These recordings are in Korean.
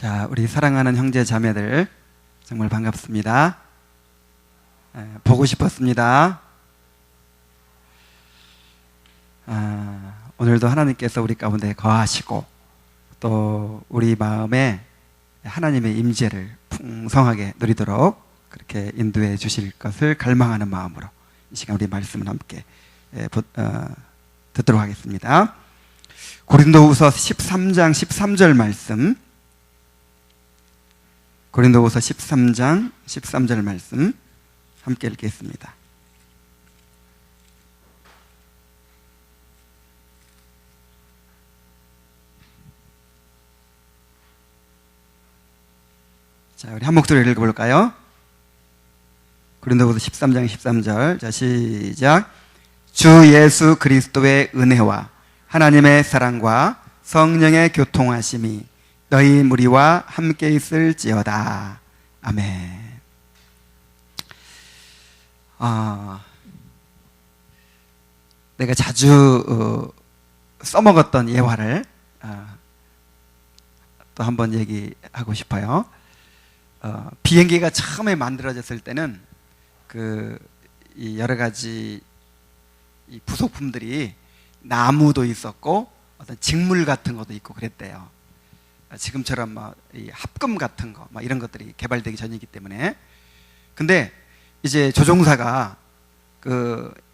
자, 우리 사랑하는 형제 자매들 정말 반갑습니다. 보고 싶었습니다. 오늘도 하나님께서 우리 가운데 거하시고 또 우리 마음에 하나님의 임재를 풍성하게 누리도록 그렇게 인도해 주실 것을 갈망하는 마음으로 이 시간 우리 말씀을 함께 듣도록 하겠습니다. 고린도후서 13장 13절 말씀, 고린도후서 13장 13절 말씀 함께 읽겠습니다. 자, 우리 한 목소리로 읽어볼까요? 고린도후서 13장 13절. 자, 시작. 주 예수 그리스도의 은혜와 하나님의 사랑과 성령의 교통하심이 너희 무리와 함께 있을지어다. 아멘. 내가 자주 써먹었던 예화를 또 한번 얘기하고 싶어요. 비행기가 처음에 만들어졌을 때는 이 여러 가지 이 부속품들이 나무도 있었고 어떤 직물 같은 것도 있고 그랬대요. 지금처럼 이 합금 같은 거 이런 것들이 개발되기 전이기 때문에. 근데 이제 조종사가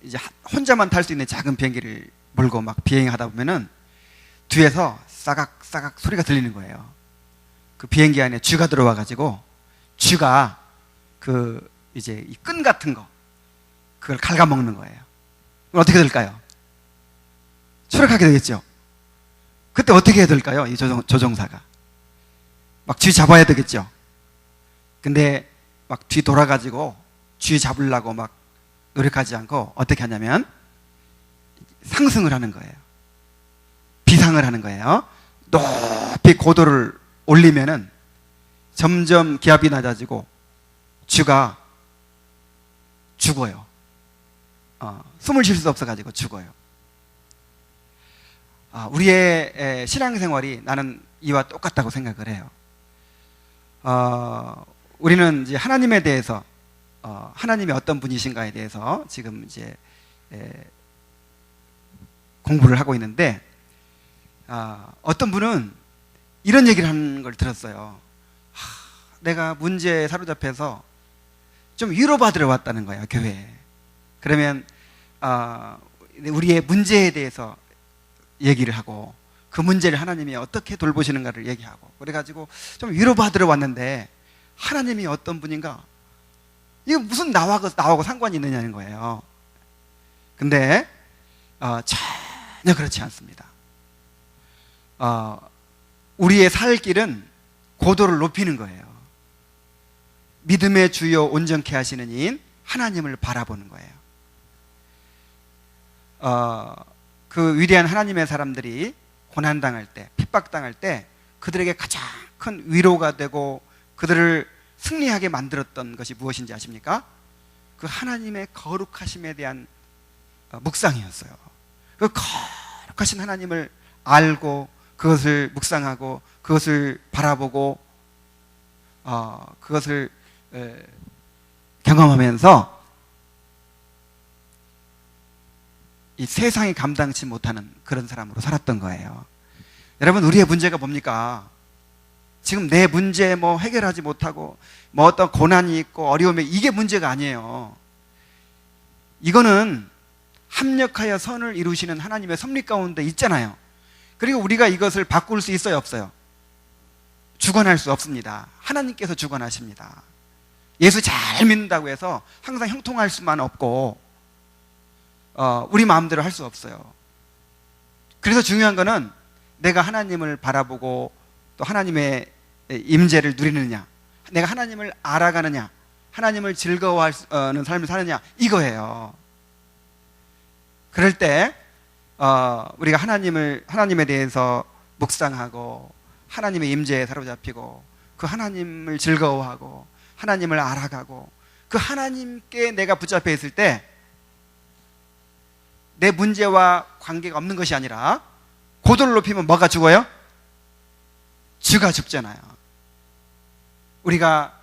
이제 혼자만 탈 수 있는 작은 비행기를 몰고 막 비행하다 보면은 뒤에서 싸각싸각 소리가 들리는 거예요. 그 비행기 안에 쥐가 들어와 가지고 쥐가 이제 이 끈 같은 거 그걸 갉아먹는 거예요. 그럼 어떻게 될까요? 추락하게 되겠죠. 그때 어떻게 해야 될까요? 이 조종사가 막 쥐 잡아야 되겠죠. 근데 막 뒤 돌아가지고 쥐 잡으려고 막 노력하지 않고 어떻게 하냐면 상승을 하는 거예요. 비상을 하는 거예요. 높이 고도를 올리면은 점점 기압이 낮아지고 쥐가 죽어요. 숨을 쉴 수 없어가지고 죽어요. 우리의 신앙생활이 나는 이와 똑같다고 생각을 해요. 우리는 이제 하나님에 대해서 하나님이 어떤 분이신가에 대해서 지금 이제 공부를 하고 있는데 어떤 분은 이런 얘기를 하는 걸 들었어요. 내가 문제에 사로잡혀서 좀 위로받으러 왔다는 거야, 교회에. 그러면 우리의 문제에 대해서 얘기를 하고 그 문제를 하나님이 어떻게 돌보시는가를 얘기하고 그래가지고 좀 위로받으러 왔는데 하나님이 어떤 분인가? 이거 무슨 나하고 상관이 있느냐는 거예요. 근데 전혀 그렇지 않습니다. 우리의 살 길은 고도를 높이는 거예요. 믿음의 주요 온전케 하시는 이인 하나님을 바라보는 거예요. 그 위대한 하나님의 사람들이 고난당할 때, 핍박당할 때 그들에게 가장 큰 위로가 되고 그들을 승리하게 만들었던 것이 무엇인지 아십니까? 그 하나님의 거룩하심에 대한 묵상이었어요. 그 거룩하신 하나님을 알고 그것을 묵상하고 그것을 바라보고 그것을 경험하면서 이 세상이 감당치 못하는 그런 사람으로 살았던 거예요. 여러분, 우리의 문제가 뭡니까? 지금 내 문제 해결하지 못하고 어떤 고난이 있고 어려움이 이게 문제가 아니에요. 이거는 합력하여 선을 이루시는 하나님의 섭리 가운데 있잖아요. 그리고 우리가 이것을 바꿀 수 있어요, 없어요? 주관할 수 없습니다. 하나님께서 주관하십니다. 예수 잘 믿는다고 해서 항상 형통할 수만 없고 우리 마음대로 할 수 없어요. 그래서 중요한 거는 내가 하나님을 바라보고 또 하나님의 임재를 누리느냐, 내가 하나님을 알아가느냐, 하나님을 즐거워하는 삶을 사느냐, 이거예요. 그럴 때 우리가 하나님에 대해서 묵상하고 하나님의 임재에 사로잡히고 그 하나님을 즐거워하고 하나님을 알아가고 그 하나님께 내가 붙잡혀 있을 때 내 문제와 관계가 없는 것이 아니라 고도를 높이면 뭐가 죽어요? 쥐가 죽잖아요. 우리가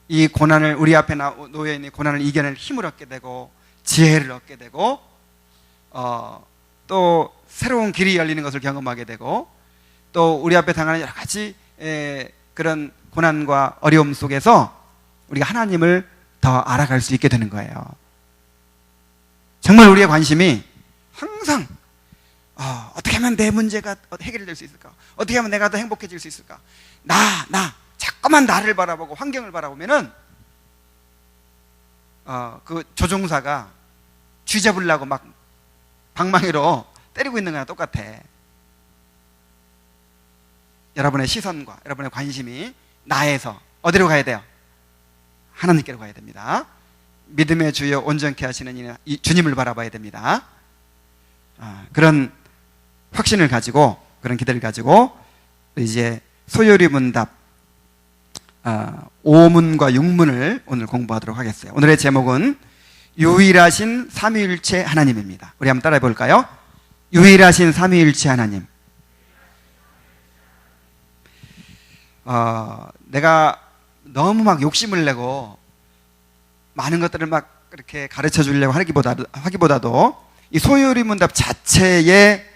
이 고난을, 우리 앞에 놓여 있는 고난을 이겨낼 힘을 얻게 되고 지혜를 얻게 되고 또 새로운 길이 열리는 것을 경험하게 되고 또 우리 앞에 당하는 여러 가지 그런 고난과 어려움 속에서 우리가 하나님을 더 알아갈 수 있게 되는 거예요. 정말 우리의 관심이 항상 어떻게 하면 내 문제가 해결될 수 있을까? 어떻게 하면 내가 더 행복해질 수 있을까? 자꾸만 나를 바라보고 환경을 바라보면은 그 조종사가 쥐 잡으려고 막 방망이로 때리고 있는 거랑 똑같아. 여러분의 시선과 여러분의 관심이 나에서 어디로 가야 돼요? 하나님께로 가야 됩니다. 믿음의 주여 온전케 하시는 이 주님을 바라봐야 됩니다. 그런 확신을 가지고, 그런 기대를 가지고 이제 소요리 문답 5문과 6문을 오늘 공부하도록 하겠어요. 오늘의 제목은 유일하신 삼위일체 하나님입니다. 우리 한번 따라해 볼까요? 유일하신 삼위일체 하나님. 내가 너무 막 욕심을 내고 많은 것들을 막 이렇게 가르쳐 주려고 하기보다도 이 소요리 문답 자체에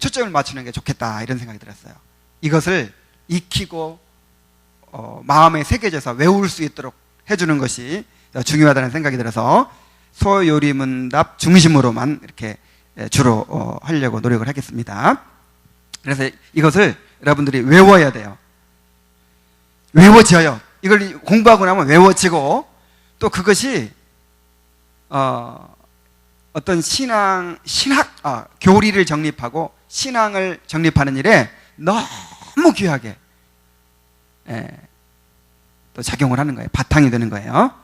초점을 맞추는 게 좋겠다, 이런 생각이 들었어요. 이것을 익히고 마음에 새겨져서 외울 수 있도록 해주는 것이 중요하다는 생각이 들어서 소요리 문답 중심으로만 이렇게 주로 하려고 노력을 하겠습니다. 그래서 이것을 여러분들이 외워야 돼요. 외워져요. 이걸 공부하고 나면 외워지고, 또 그것이 어떤 교리를 정립하고 신앙을 정립하는 일에 너무 귀하게 또 작용을 하는 거예요. 바탕이 되는 거예요.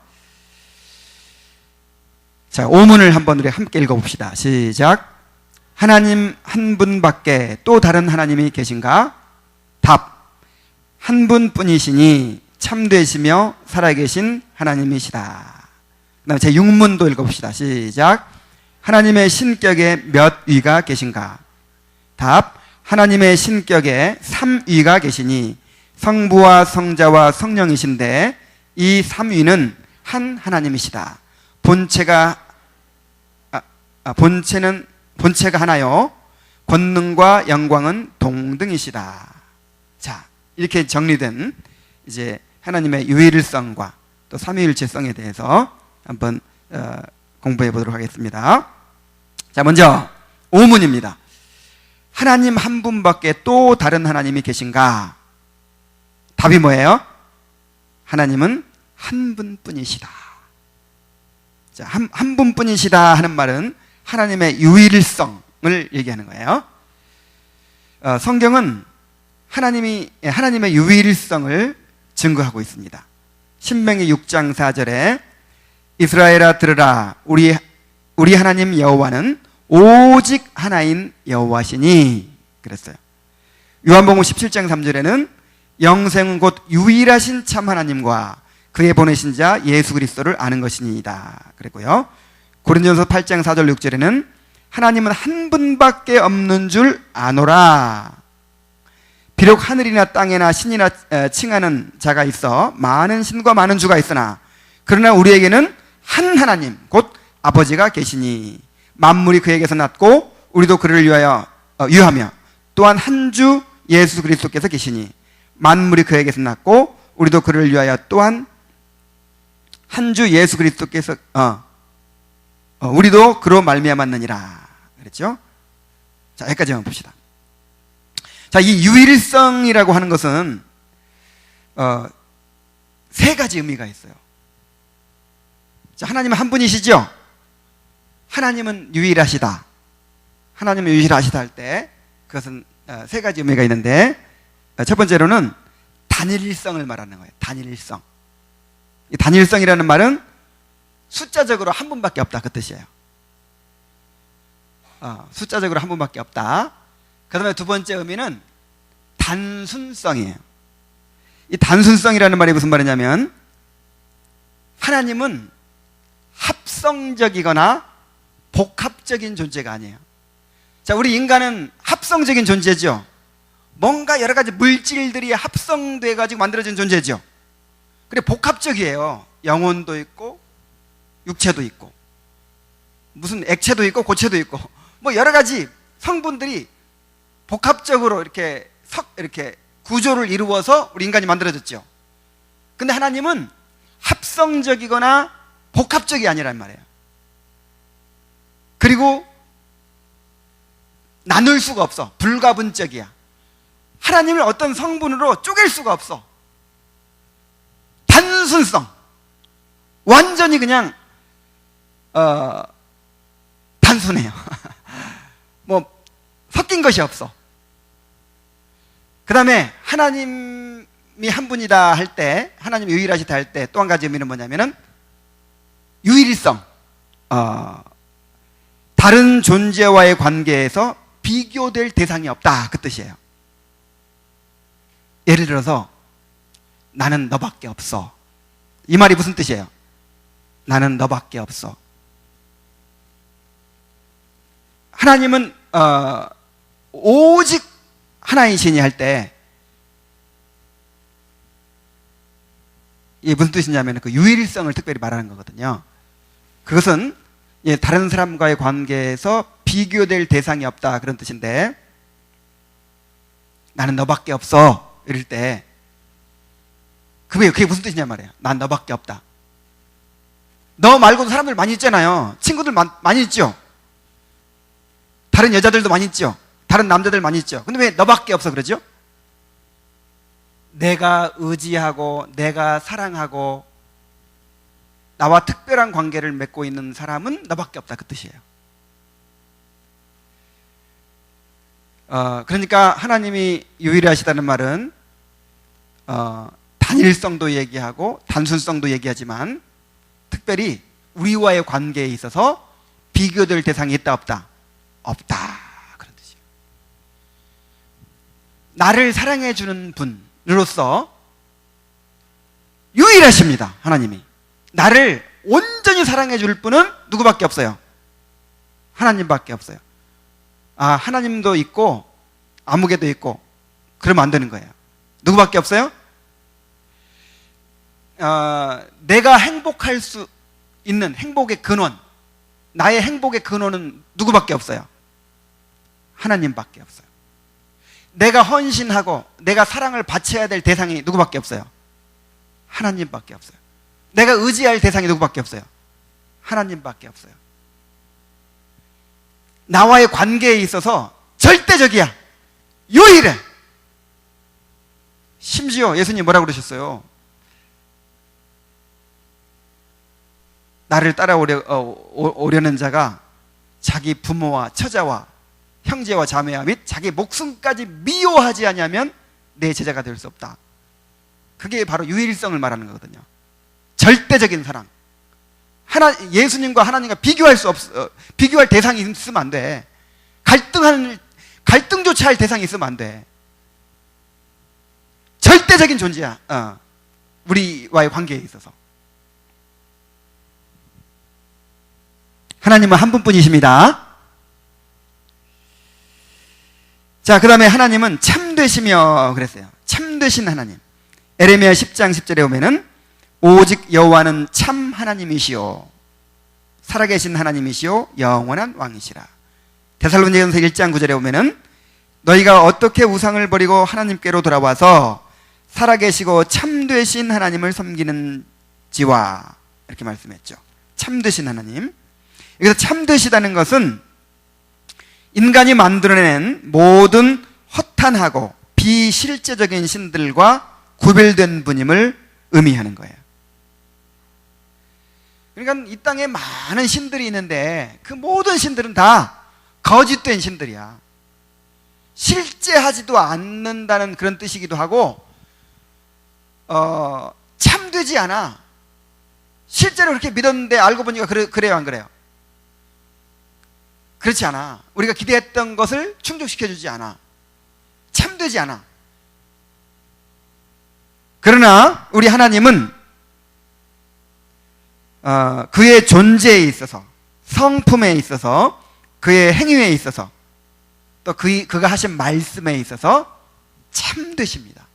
자, 5문을 한번 우리 함께 읽어봅시다. 시작. 하나님 한 분밖에 또 다른 하나님이 계신가? 답. 한 분뿐이시니 참되시며 살아계신 하나님이시다. 그 다음에 제 6문도 읽어봅시다. 시작. 하나님의 신격에 몇 위가 계신가? 답. 하나님의 신격에 3위가 계시니 성부와 성자와 성령이신데 이 3위는 한 하나님이시다. 본체가 하나요, 권능과 영광은 동등이시다. 자, 이렇게 정리된 이제 하나님의 유일성과 또 삼위일체성에 대해서 한번 공부해 보도록 하겠습니다. 자, 먼저 5문입니다. 하나님 한 분밖에 또 다른 하나님이 계신가? 답이 뭐예요? 하나님은 한 분뿐이시다. 자, 한 분뿐이시다 하는 말은 하나님의 유일성을 얘기하는 거예요. 성경은 하나님의 유일성을 증거하고 있습니다. 신명기 6장 4절에 이스라엘아 들으라, 우리 하나님 여호와는 오직 하나인 여호와시니 그랬어요. 요한복음 17장 3절에는 영생은 곧 유일하신 참 하나님과 그의 보내신 자 예수 그리스도를 아는 것이니이다 그랬고요. 고린도전서 8장 4절 6절에는 하나님은 한 분밖에 없는 줄 아노라. 비록 하늘이나 땅에나 신이나 칭하는 자가 있어 많은 신과 많은 주가 있으나 그러나 우리에게는 한 하나님 곧 아버지가 계시니 만물이 그에게서 났고 우리도 그를 위하며 또한 한 주 예수 그리스도께서 계시니 만물이 그에게서 났고 우리도 그를 위하여 또한 한 주 예수 그리스도께서 우리도 그로 말미암았느니라 그랬죠. 자, 여기까지만 봅시다. 자, 이 유일성이라고 하는 것은 세 가지 의미가 있어요. 자, 하나님은 한 분이시죠? 하나님은 유일하시다. 하나님은 유일하시다 할 때 그것은 세 가지 의미가 있는데, 첫 번째로는 단일성을 말하는 거예요. 단일성. 이 단일성이라는 말은 숫자적으로 한 분밖에 없다, 그 뜻이에요. 숫자적으로 한 분밖에 없다. 그 다음에 두 번째 의미는 단순성이에요. 이 단순성이라는 말이 무슨 말이냐면 하나님은 합성적이거나 복합적인 존재가 아니에요. 자, 우리 인간은 합성적인 존재죠. 뭔가 여러 가지 물질들이 합성돼 가지고 만들어진 존재죠. 그래 복합적이에요. 영혼도 있고 육체도 있고 무슨 액체도 있고 고체도 있고 뭐 여러 가지 성분들이 복합적으로 이렇게 구조를 이루어서 우리 인간이 만들어졌죠. 근데 하나님은 합성적이거나 복합적이 아니란 말이에요. 그리고 나눌 수가 없어. 불가분적이야. 하나님을 어떤 성분으로 쪼갤 수가 없어. 단순성. 완전히 그냥 단순해요. 뭐 섞인 것이 없어. 그 다음에 하나님이 한 분이다 할 때, 하나님이 유일하시다 할 때 또 한 가지 의미는 뭐냐면은 유일성. 다른 존재와의 관계에서 비교될 대상이 없다, 그 뜻이에요. 예를 들어서 나는 너밖에 없어. 이 말이 무슨 뜻이에요? 나는 너밖에 없어. 하나님은 오직 하나인 신이 할 때 이게 무슨 뜻이냐면 그 유일성을 특별히 말하는 거거든요. 그것은 다른 사람과의 관계에서 비교될 대상이 없다, 그런 뜻인데, 나는 너밖에 없어 이럴 때 그게 무슨 뜻이냐 말이에요. 난 너밖에 없다. 너 말고도 사람들 많이 있잖아요. 친구들 많이 있죠. 다른 여자들도 많이 있죠. 다른 남자들 많이 있죠. 근데 왜 너밖에 없어 그러죠? 내가 의지하고 내가 사랑하고 나와 특별한 관계를 맺고 있는 사람은 너밖에 없다, 그 뜻이에요. 그러니까 하나님이 유일하시다는 말은 단일성도 얘기하고 단순성도 얘기하지만 특별히 우리와의 관계에 있어서 비교될 대상이 있다 없다? 없다, 그런 뜻이에요. 나를 사랑해 주는 분으로서 유일하십니다. 하나님이 나를 온전히 사랑해 줄 분은 누구밖에 없어요? 하나님밖에 없어요. 하나님도 있고 아무개도 있고 그러면 안 되는 거예요. 누구밖에 없어요? 내가 행복할 수 있는 행복의 근원, 나의 행복의 근원은 누구밖에 없어요? 하나님밖에 없어요. 내가 헌신하고 내가 사랑을 바쳐야 될 대상이 누구밖에 없어요? 하나님밖에 없어요. 내가 의지할 대상이 누구밖에 없어요? 하나님밖에 없어요. 나와의 관계에 있어서 절대적이야. 유일해. 심지어 예수님 뭐라고 그러셨어요? 나를 따라오려는 자가 자기 부모와 처자와 형제와 자매와 및 자기 목숨까지 미워하지 않으면 내 제자가 될 수 없다. 그게 바로 유일성을 말하는 거거든요. 절대적인 사랑. 예수님과 하나님과 비교할 대상이 있으면 안 돼. 갈등조차 할 대상이 있으면 안 돼. 절대적인 존재야. 우리와의 관계에 있어서. 하나님은 한 분뿐이십니다. 자, 그 다음에 하나님은 참되시며 그랬어요. 참되신 하나님. 에레미야 10장 10절에 보면은 오직 여호와는 참 하나님이시오, 살아계신 하나님이시오, 영원한 왕이시라. 데살로니가전서 1장 9절에 보면은 너희가 어떻게 우상을 버리고 하나님께로 돌아와서 살아계시고 참되신 하나님을 섬기는지와, 이렇게 말씀했죠. 참되신 하나님. 여기서 참되시다는 것은 인간이 만들어낸 모든 허탄하고 비실제적인 신들과 구별된 분임을 의미하는 거예요. 그러니까 이 땅에 많은 신들이 있는데 그 모든 신들은 다 거짓된 신들이야. 실제하지도 않는다는 그런 뜻이기도 하고, 참되지 않아. 실제로 그렇게 믿었는데 알고 보니까 그래요, 안 그래요? 그렇지 않아. 우리가 기대했던 것을 충족시켜주지 않아. 참되지 않아. 그러나 우리 하나님은 그의 존재에 있어서, 성품에 있어서, 그의 행위에 있어서, 또 그가 하신 말씀에 있어서 참되십니다.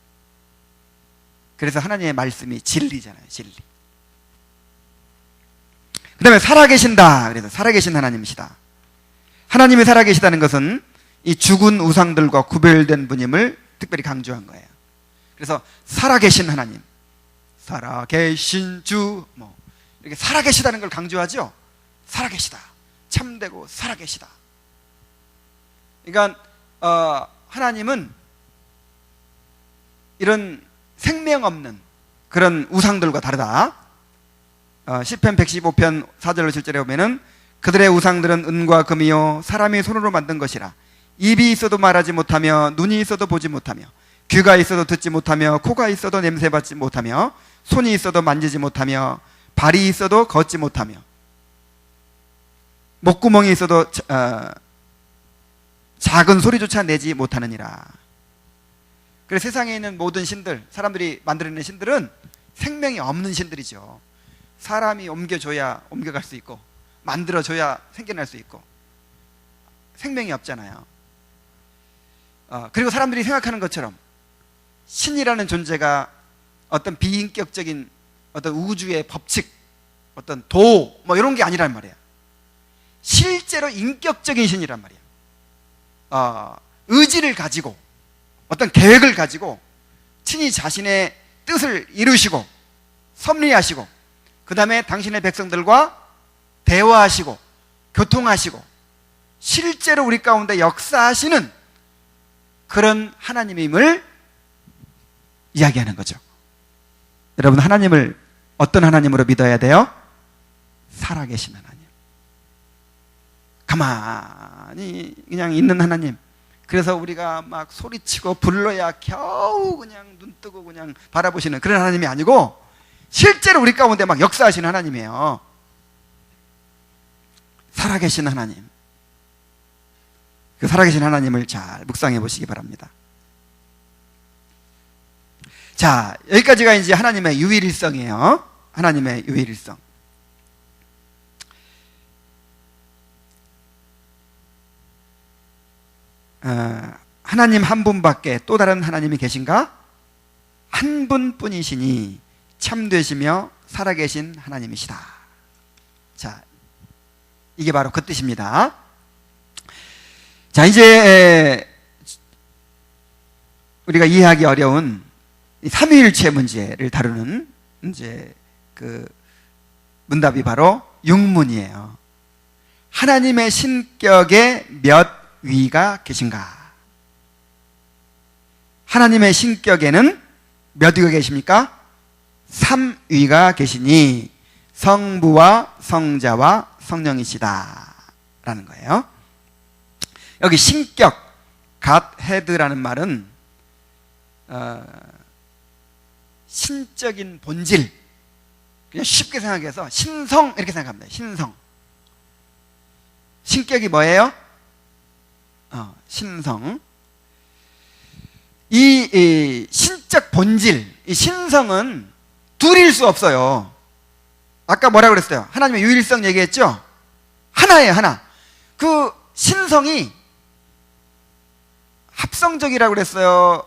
그래서 하나님의 말씀이 진리잖아요. 진리. 그 다음에 살아계신다. 그래서 살아계신 하나님이시다. 하나님이 살아계시다는 것은 이 죽은 우상들과 구별된 분임을 특별히 강조한 거예요. 그래서 살아계신 하나님, 살아계신 주, 이렇게 살아계시다는 걸 강조하죠. 살아계시다. 참되고 살아계시다. 그러니까 하나님은 이런 생명 없는 그런 우상들과 다르다. 시편 115편 4절로 7절에 보면은 그들의 우상들은 은과 금이요 사람이 손으로 만든 것이라. 입이 있어도 말하지 못하며 눈이 있어도 보지 못하며 귀가 있어도 듣지 못하며 코가 있어도 냄새 맡지 못하며 손이 있어도 만지지 못하며 발이 있어도 걷지 못하며 목구멍이 있어도 작은 소리조차 내지 못하느니라. 그래서 세상에 있는 모든 신들, 사람들이 만들어내는 신들은 생명이 없는 신들이죠. 사람이 옮겨줘야 옮겨갈 수 있고 만들어줘야 생겨날 수 있고 생명이 없잖아요. 그리고 사람들이 생각하는 것처럼 신이라는 존재가 어떤 비인격적인 어떤 우주의 법칙, 어떤 도, 이런 게 아니란 말이에요. 실제로 인격적인 신이란 말이에요. 의지를 가지고 어떤 계획을 가지고 친히 자신의 뜻을 이루시고 섭리하시고 그 다음에 당신의 백성들과 대화하시고 교통하시고 실제로 우리 가운데 역사하시는 그런 하나님임을 이야기하는 거죠. 여러분, 하나님을 어떤 하나님으로 믿어야 돼요? 살아계신 하나님. 가만히 그냥 있는 하나님. 그래서 우리가 막 소리치고 불러야 겨우 그냥 눈 뜨고 그냥 바라보시는 그런 하나님이 아니고 실제로 우리 가운데 막 역사하시는 하나님이에요. 살아계신 하나님. 그 살아계신 하나님을 잘 묵상해 보시기 바랍니다. 자, 여기까지가 이제 하나님의 유일일성이에요. 하나님의 유일일성. 하나님 한 분밖에 또 다른 하나님이 계신가? 한 분뿐이시니 참되시며 살아계신 하나님이시다. 자, 이게 바로 그 뜻입니다. 자, 이제 우리가 이해하기 어려운 삼위일체 문제를 다루는 이제 그 문답이 바로 6문이에요. 하나님의 신격에 몇 위가 계신가? 하나님의 신격에는 몇 위가 계십니까? 3위가 계시니 성부와 성자와 성령이시다 라는 거예요. 여기 신격, Godhead라는 말은 신적인 본질, 그냥 쉽게 생각해서 신성 이렇게 생각합니다. 신성. 신격이 뭐예요? 신성. 이 신적 본질, 이 신성은 둘일 수 없어요. 아까 뭐라고 그랬어요? 하나님의 유일성 얘기했죠? 하나예요, 하나. 그 신성이 합성적이라고 그랬어요?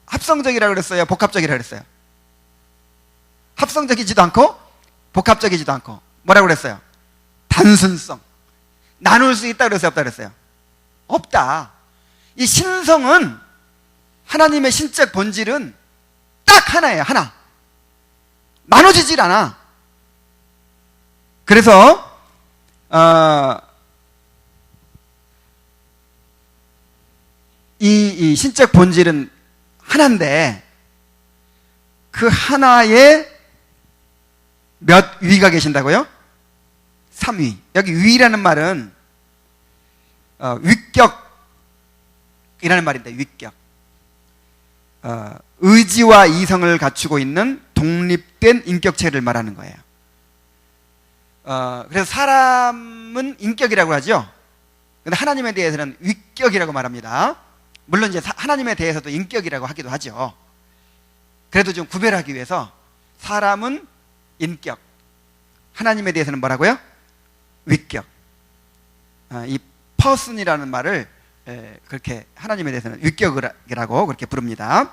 합성적이라고 그랬어요? 복합적이라고 그랬어요? 합성적이지도 않고 복합적이지도 않고 뭐라고 그랬어요? 단순성. 나눌 수 있다 그랬어요? 없다 그랬어요? 없다. 이 신성은, 하나님의 신적 본질은 딱 하나예요. 하나. 나눠지질 않아. 그래서 이 신적 본질은 하나인데 그 하나에 몇 위가 계신다고요? 3위. 여기 위라는 말은 위격이라는 말인데, 위격. 의지와 이성을 갖추고 있는 독립된 인격체를 말하는 거예요. 그래서 사람은 인격이라고 하죠. 근데 하나님에 대해서는 위격이라고 말합니다. 물론 이제 하나님에 대해서도 인격이라고 하기도 하죠. 그래도 좀 구별하기 위해서 사람은 인격, 하나님에 대해서는 뭐라고요? 위격. 이 person이라는 말을 그렇게 하나님에 대해서는 위격이라고 그렇게 부릅니다.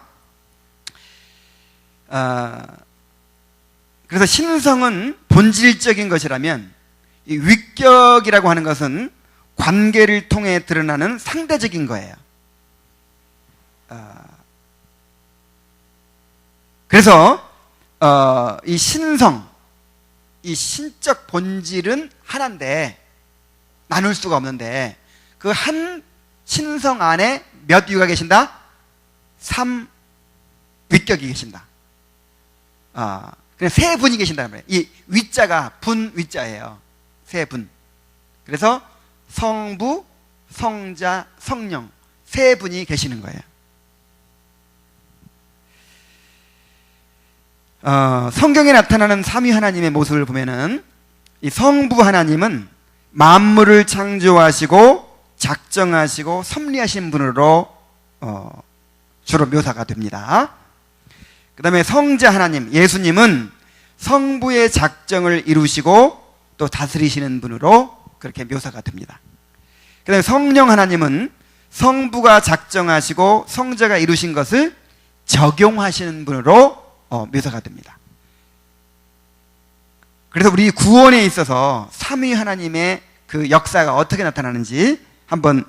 그래서 신성은 본질적인 것이라면 이 위격이라고 하는 것은 관계를 통해 드러나는 상대적인 거예요. 그래서 이 신성, 이 신적 본질은 하나인데 나눌 수가 없는데 그 한 신성 안에 몇 위가 계신다? 3 위격이 계신다. 그냥 세 분이 계신다는 말이에요. 이 위자가 분 위자예요. 세 분. 그래서 성부, 성자, 성령 세 분이 계시는 거예요. 성경에 나타나는 삼위 하나님의 모습을 보면은 이 성부 하나님은 만물을 창조하시고 작정하시고 섭리하신 분으로 주로 묘사가 됩니다. 그 다음에 성자 하나님, 예수님은 성부의 작정을 이루시고 또 다스리시는 분으로 그렇게 묘사가 됩니다. 그 다음에 성령 하나님은 성부가 작정하시고 성자가 이루신 것을 적용하시는 분으로 묘사가 됩니다. 그래서 우리 구원에 있어서 삼위 하나님의 그 역사가 어떻게 나타나는지 한번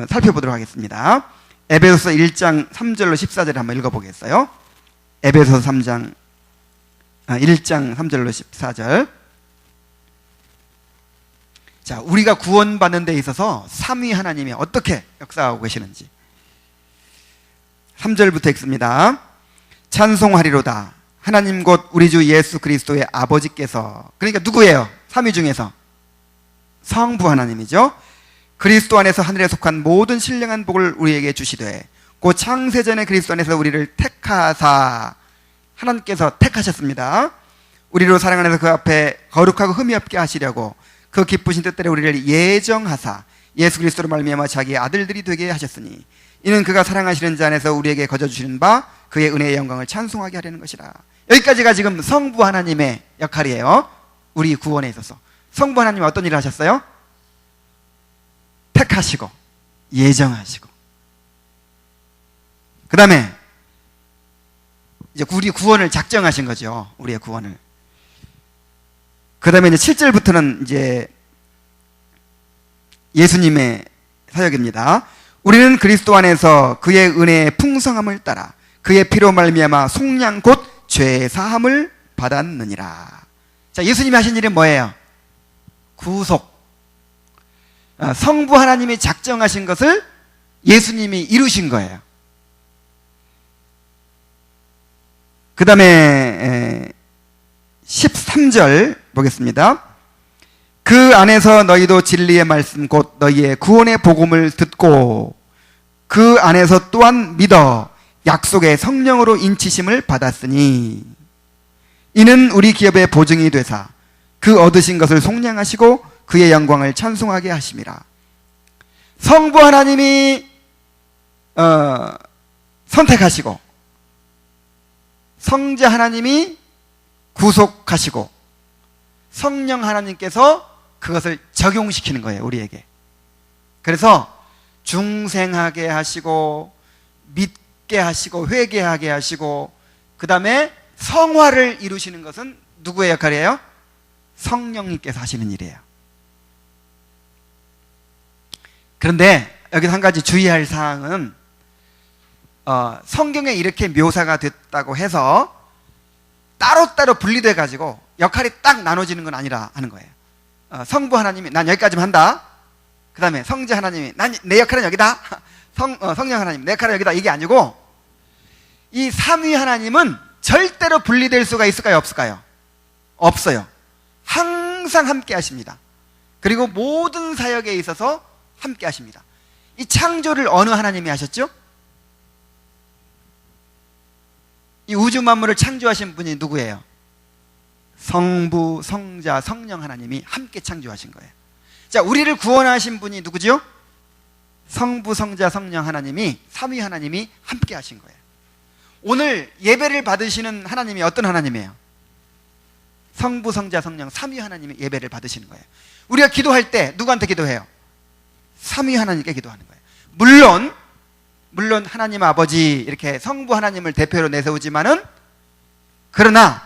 살펴보도록 하겠습니다. 에베소서 1장 3절로 14절 한번 읽어보겠어요. 에베소서 1장 3절로 14절. 자, 우리가 구원받는 데 있어서 삼위 하나님이 어떻게 역사하고 계시는지. 3절부터 읽습니다. 찬송하리로다. 하나님 곧 우리 주 예수 그리스도의 아버지께서, 그러니까 누구예요? 삼위 중에서 성부 하나님이죠. 그리스도 안에서 하늘에 속한 모든 신령한 복을 우리에게 주시되 곧 창세전에 그리스도 안에서 우리를 택하사, 하나님께서 택하셨습니다. 우리로 사랑 안에서 그 앞에 거룩하고 흠이 없게 하시려고 그 기쁘신 뜻대로 우리를 예정하사 예수 그리스도로 말미암아 자기의 아들들이 되게 하셨으니 이는 그가 사랑하시는 자 안에서 우리에게 거저주시는 바 그의 은혜의 영광을 찬송하게 하려는 것이라. 여기까지가 지금 성부 하나님의 역할이에요. 우리 구원에 있어서 성부 하나님이 어떤 일을 하셨어요? 택하시고 예정하시고, 그 다음에 이제 우리 구원을 작정하신 거죠. 우리의 구원을. 그 다음에 이제 7절부터는 이제 예수님의 사역입니다. 우리는 그리스도 안에서 그의 은혜의 풍성함을 따라 그의 피로 말미암아 속량 곧 죄 사함을 받았느니라. 자, 예수님이 하신 일은 뭐예요? 구속. 성부 하나님이 작정하신 것을 예수님이 이루신 거예요. 그 다음에 13절 보겠습니다. 그 안에서 너희도 진리의 말씀 곧 너희의 구원의 복음을 듣고 그 안에서 또한 믿어 약속의 성령으로 인치심을 받았으니 이는 우리 기업의 보증이 되사 그 얻으신 것을 속량하시고 그의 영광을 찬송하게 하심이라. 성부 하나님이 선택하시고 성자 하나님이 구속하시고 성령 하나님께서 그것을 적용시키는 거예요, 우리에게. 그래서 중생하게 하시고 믿게 하시고 회개하게 하시고 그 다음에 성화를 이루시는 것은 누구의 역할이에요? 성령님께서 하시는 일이에요. 그런데 여기서 한 가지 주의할 사항은 성경에 이렇게 묘사가 됐다고 해서 따로따로 분리돼 가지고 역할이 딱 나눠지는 건 아니라 하는 거예요. 성부 하나님이 난 여기까지만 한다. 그 다음에 성자 하나님이 난 내 역할은 여기다. 성령 하나님 내 역할은 여기다. 이게 아니고 이 삼위 하나님은 절대로 분리될 수가 있을까요? 없을까요? 없어요. 항상 함께 하십니다. 그리고 모든 사역에 있어서 함께 하십니다. 이 창조를 어느 하나님이 하셨죠? 이 우주 만물을 창조하신 분이 누구예요? 성부, 성자, 성령 하나님이 함께 창조하신 거예요. 자, 우리를 구원하신 분이 누구죠? 성부, 성자, 성령 하나님이, 삼위 하나님이 함께 하신 거예요. 오늘 예배를 받으시는 하나님이 어떤 하나님이에요? 성부, 성자, 성령, 삼위 하나님이 예배를 받으시는 거예요. 우리가 기도할 때 누구한테 기도해요? 삼위 하나님께 기도하는 거예요. 물론 하나님 아버지 이렇게 성부 하나님을 대표로 내세우지만은 그러나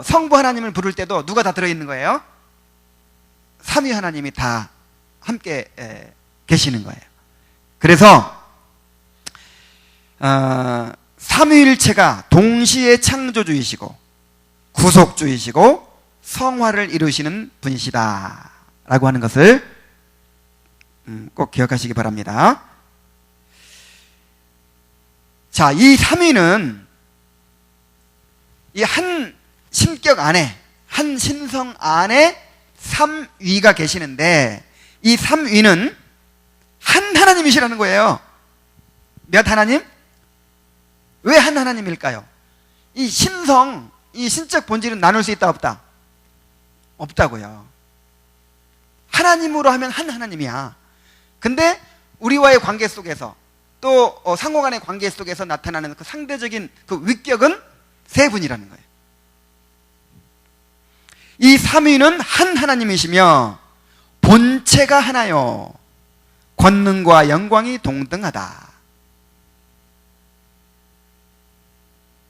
성부 하나님을 부를 때도 누가 다 들어있는 거예요? 삼위 하나님이 다 함께 계시는 거예요. 그래서 삼위일체가 동시에 창조주이시고 구속주이시고 성화를 이루시는 분이시다 라고 하는 것을 꼭 기억하시기 바랍니다. 자, 이 삼위는 이 한 신격 안에, 한 신성 안에 삼위가 계시는데, 이 삼위는 한 하나님이시라는 거예요. 몇 하나님? 왜 한 하나님일까요? 이 신성, 이 신적 본질은 나눌 수 있다 없다? 없다고요. 하나님으로 하면 한 하나님이야. 근데 우리와의 관계 속에서 또 상호 간의 관계 속에서 나타나는 그 상대적인 그 위격은 세 분이라는 거예요. 이 삼위는 한 하나님이시며 본체가 하나요. 권능과 영광이 동등하다.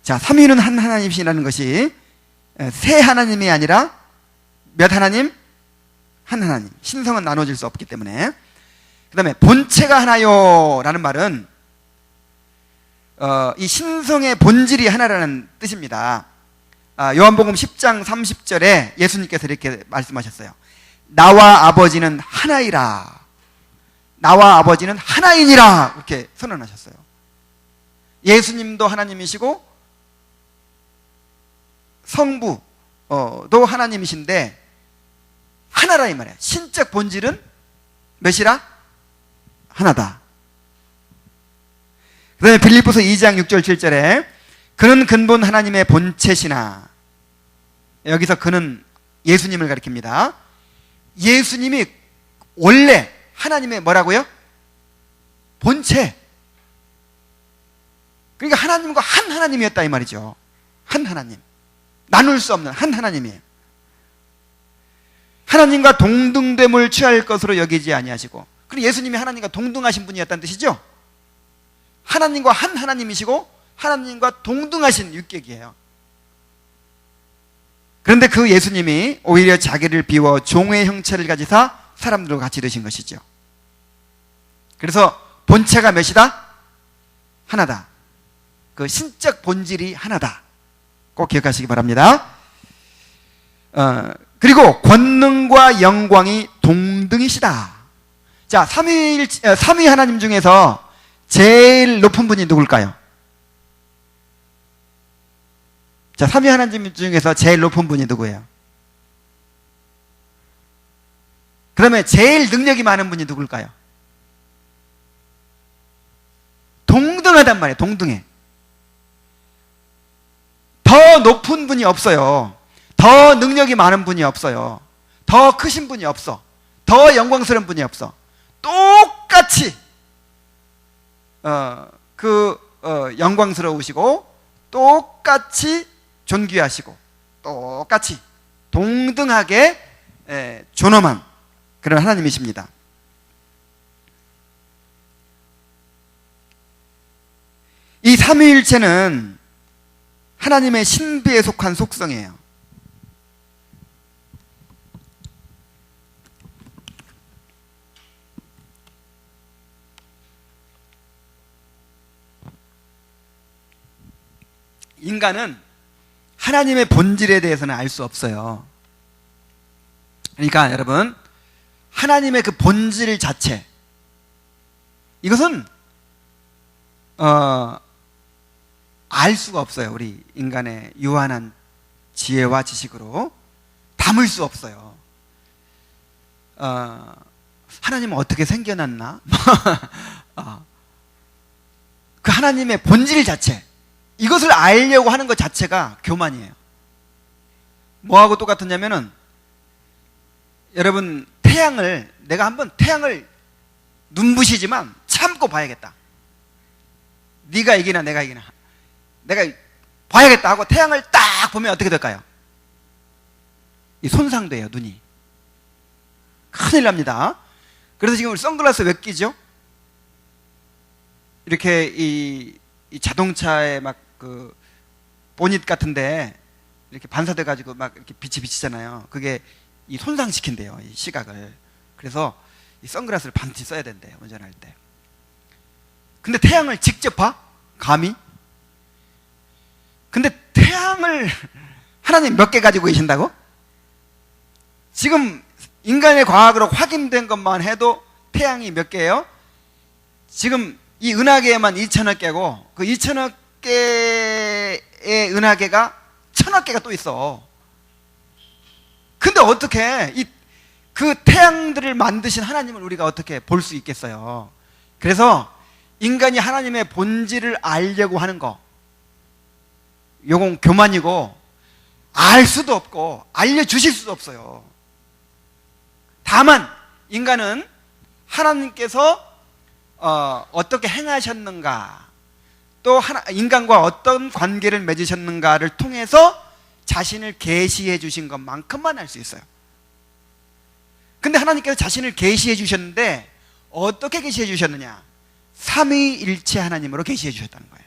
자, 삼위는 한 하나님이시라는 것이 세 하나님이 아니라 몇 하나님? 한 하나님. 신성은 나눠질 수 없기 때문에. 그 다음에 본체가 하나요 라는 말은 이 신성의 본질이 하나라는 뜻입니다. 요한복음 10장 30절에 예수님께서 이렇게 말씀하셨어요. 나와 아버지는 하나이라. 나와 아버지는 하나이니라. 이렇게 선언하셨어요. 예수님도 하나님이시고 성부도 하나님이신데 하나라 이 말이에요. 신적 본질은 몇이라? 하나다. 그 다음에 빌립보서 2장 6절 7절에 그는 근본 하나님의 본체시나. 여기서 그는 예수님을 가리킵니다. 예수님이 원래 하나님의 뭐라고요? 본체. 그러니까 하나님과 한 하나님이었다 이 말이죠. 한 하나님. 나눌 수 없는 한 하나님이에요. 하나님과 동등됨을 취할 것으로 여기지 아니하시고, 그리고 예수님이 하나님과 동등하신 분이었다는 뜻이죠. 하나님과 한 하나님이시고 하나님과 동등하신 유격이에요. 그런데 그 예수님이 오히려 자기를 비워 종의 형체를 가지사 사람들과 같이 되신 것이죠. 그래서 본체가 몇이다? 하나다. 그 신적 본질이 하나다. 꼭 기억하시기 바랍니다. 그리고 권능과 영광이 동등이시다. 자, 삼위 하나님 중에서 제일 높은 분이 누굴까요? 자, 삼위 하나님 중에서 제일 높은 분이 누구예요? 그러면 제일 능력이 많은 분이 누굴까요? 동등하단 말이에요. 동등해. 더 높은 분이 없어요. 더 능력이 많은 분이 없어요. 더 크신 분이 없어. 더 영광스러운 분이 없어. 똑같이 영광스러우시고 똑같이 존귀하시고 똑같이 동등하게 존엄한 그런 하나님이십니다. 이 삼위일체는 하나님의 신비에 속한 속성이에요. 인간은 하나님의 본질에 대해서는 알 수 없어요. 그러니까 여러분, 하나님의 그 본질 자체, 이것은 알 수가 없어요. 우리 인간의 유한한 지혜와 지식으로 담을 수 없어요. 하나님은 어떻게 생겨났나? 그 하나님의 본질 자체, 이것을 알려고 하는 것 자체가 교만이에요. 뭐하고 똑같았냐면은, 여러분, 내가 한번 태양을 눈부시지만 참고 봐야겠다. 네가 이기나 내가 이기나 내가 봐야겠다 하고 태양을 딱 보면 어떻게 될까요? 이 손상돼요. 눈이 큰일 납니다. 그래서 지금 우리 선글라스 왜 끼죠? 이렇게 이 자동차에 막 그 보닛 같은데 이렇게 반사돼 가지고 막 이렇게 빛이 비치잖아요. 그게 이 손상시킨대요, 이 시각을. 그래서 이 선글라스를 반드시 써야 된대요, 운전할 때. 근데 태양을 직접 봐? 감히? 근데 태양을 하나님 몇 개 가지고 계신다고? 지금 인간의 과학으로 확인된 것만 해도 태양이 몇 개예요? 지금 이 은하계에만 2천억 개고 그 2천억 개의 은하계가 1,000억 개가 또 있어. 근데 어떻게 그 태양들을 만드신 하나님을 우리가 어떻게 볼 수 있겠어요? 그래서 인간이 하나님의 본질을 알려고 하는 거, 요건 교만이고 알 수도 없고 알려주실 수도 없어요. 다만 인간은 하나님께서 어떻게 행하셨는가, 또 인간과 어떤 관계를 맺으셨는가를 통해서 자신을 계시해 주신 것만큼만 알 수 있어요. 근데 하나님께서 자신을 계시해 주셨는데 어떻게 계시해 주셨느냐? 삼위일체 하나님으로 계시해 주셨다는 거예요.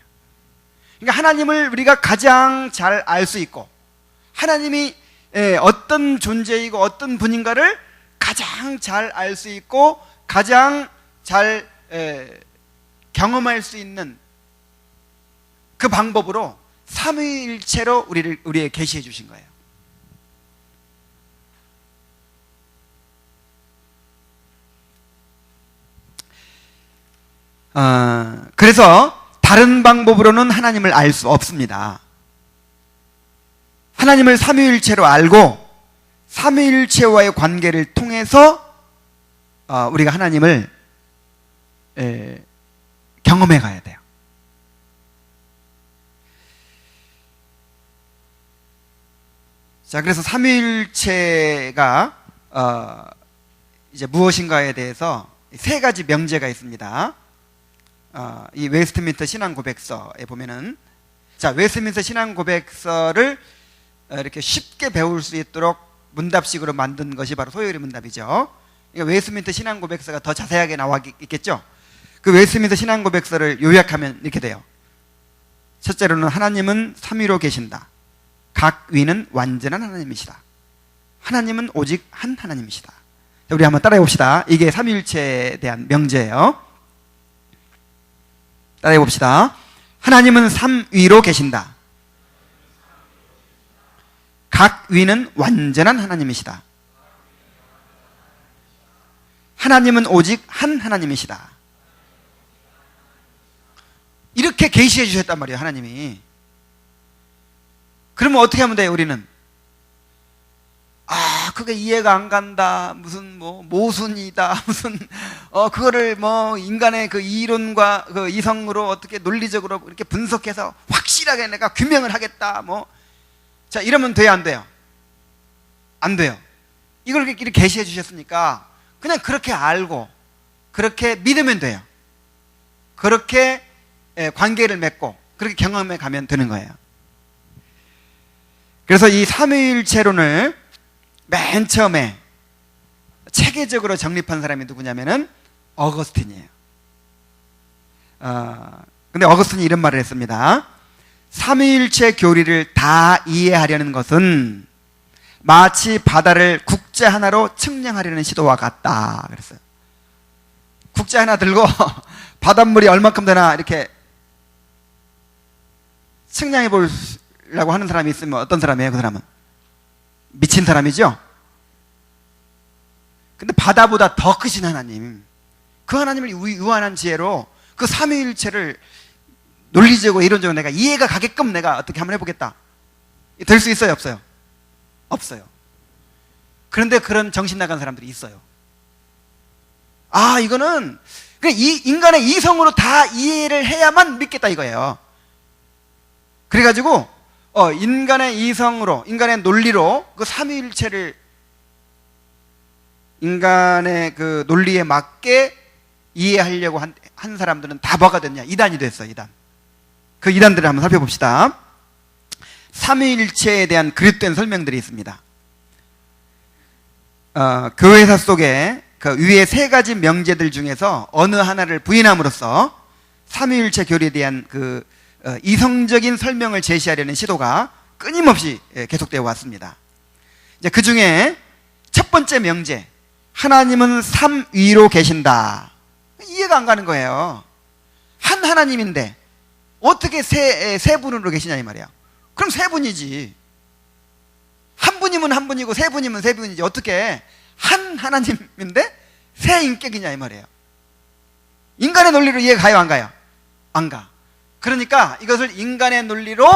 그러니까 하나님을 우리가 가장 잘 알 수 있고, 하나님이 어떤 존재이고 어떤 분인가를 가장 잘 알 수 있고 가장 잘 경험할 수 있는 그 방법으로 삼위일체로 우리에게 계시해 주신 거예요. 그래서 다른 방법으로는 하나님을 알 수 없습니다. 하나님을 삼위일체로 알고 삼위일체와의 관계를 통해서 우리가 하나님을 경험해 가야 돼요. 자, 그래서 삼위일체가 이제 무엇인가에 대해서 세 가지 명제가 있습니다. 이 웨스트민스터 신앙고백서에 보면은, 자, 웨스트민스터 신앙고백서를 이렇게 쉽게 배울 수 있도록 문답식으로 만든 것이 바로 소요리 문답이죠. 그러니까 웨스트민스터 신앙고백서가 더 자세하게 나와 있겠죠. 그 웨스트민스터 신앙고백서를 요약하면 이렇게 돼요. 첫째로는 하나님은 삼위로 계신다. 각 위는 완전한 하나님이시다. 하나님은 오직 한 하나님이시다. 자, 우리 한번 따라해 봅시다. 이게 삼위일체에 대한 명제예요. 따라해 봅시다. 하나님은 삼위로 계신다. 각 위는 완전한 하나님이시다. 하나님은 오직 한 하나님이시다. 이렇게 계시해 주셨단 말이에요, 하나님이. 그러면 어떻게 하면 돼요, 우리는? 그게 이해가 안 간다. 무슨 모순이다. 무슨 그거를 인간의 그 이론과 그 이성으로 어떻게 논리적으로 이렇게 분석해서 확실하게 내가 규명을 하겠다. 자, 이러면 돼요, 안 돼요? 안 돼요. 이걸 이렇게 계시해 주셨으니까 그냥 그렇게 알고 그렇게 믿으면 돼요. 그렇게 관계를 맺고 그렇게 경험해 가면 되는 거예요. 그래서 이 삼위일체론을 맨 처음에 체계적으로 정립한 사람이 누구냐면은 어거스틴이에요. 근데 어거스틴이 이런 말을 했습니다. 삼위일체 교리를 다 이해하려는 것은 마치 바다를 국자 하나로 측량하려는 시도와 같다 그랬어요. 국자 하나 들고 바닷물이 얼마큼 되나 이렇게 측량해 보려고 하는 사람이 있으면 어떤 사람이에요? 그 사람은 미친 사람이죠. 근데 바다보다 더 크신 하나님, 그 하나님을 유한한 지혜로 그 삼위일체를 논리적으로 이론적으로 내가 이해가 가게끔 내가 어떻게 한번 해보겠다. 될 수 있어요, 없어요? 없어요. 그런데 그런 정신 나간 사람들이 있어요. 이거는 그냥 인간의 이성으로 다 이해를 해야만 믿겠다 이거예요. 그래가지고 인간의 이성으로, 인간의 논리로 그 삼위일체를 인간의 그 논리에 맞게 이해하려고 한 사람들은 다 뭐가 됐냐? 이단이 됐어, 이단. 그 이단들을 한번 살펴봅시다. 삼위일체에 대한 그릇된 설명들이 있습니다. 교회사 속에 그 위에 세 가지 명제들 중에서 어느 하나를 부인함으로써 삼위일체 교리에 대한 그 이성적인 설명을 제시하려는 시도가 끊임없이 계속되어 왔습니다. 이제 그 중에 첫 번째 명제, 하나님은 삼위로 계신다. 이해가 안 가는 거예요. 한 하나님인데 어떻게 세 분으로 계시냐 이 말이야. 그럼 세 분이지. 한 분이면 한 분이고 세 분이면 세 분이지. 어떻게 한 하나님인데 세 인격이냐 이 말이에요. 인간의 논리로 이해가 가요, 안 가요? 안 가. 그러니까 이것을 인간의 논리로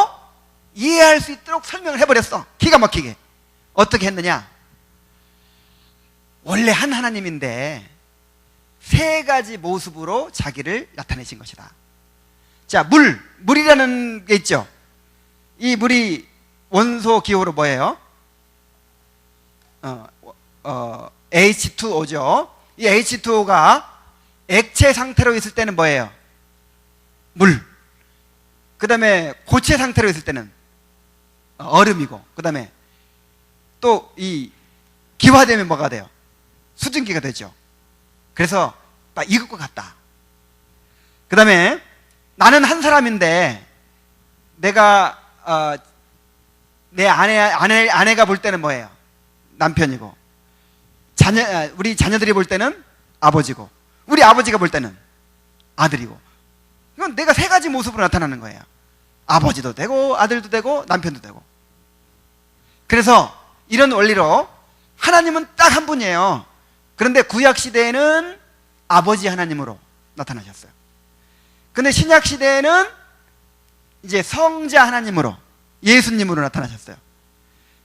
이해할 수 있도록 설명을 해버렸어. 기가 막히게. 어떻게 했느냐? 원래 한 하나님인데 세 가지 모습으로 자기를 나타내신 것이다. 자, 물이라는 게 있죠. 이 물이 원소 기호로 뭐예요? H2O죠. 이 H2O가 액체 상태로 있을 때는 뭐예요? 물. 그 다음에 고체 상태로 있을 때는 얼음이고, 그 다음에 또 이 기화되면 뭐가 돼요? 수증기가 되죠. 그래서 막 이것과 같다. 그 다음에 나는 한 사람인데 내가 내 아내가 볼 때는 뭐예요? 남편이고, 우리 자녀들이 볼 때는 아버지고, 우리 아버지가 볼 때는 아들이고. 이건 내가 세 가지 모습으로 나타나는 거예요. 아버지도 되고 아들도 되고 남편도 되고. 그래서 이런 원리로 하나님은 딱 한 분이에요. 그런데 구약 시대에는 아버지 하나님으로 나타나셨어요. 근데 신약 시대에는 이제 성자 하나님으로, 예수님으로 나타나셨어요.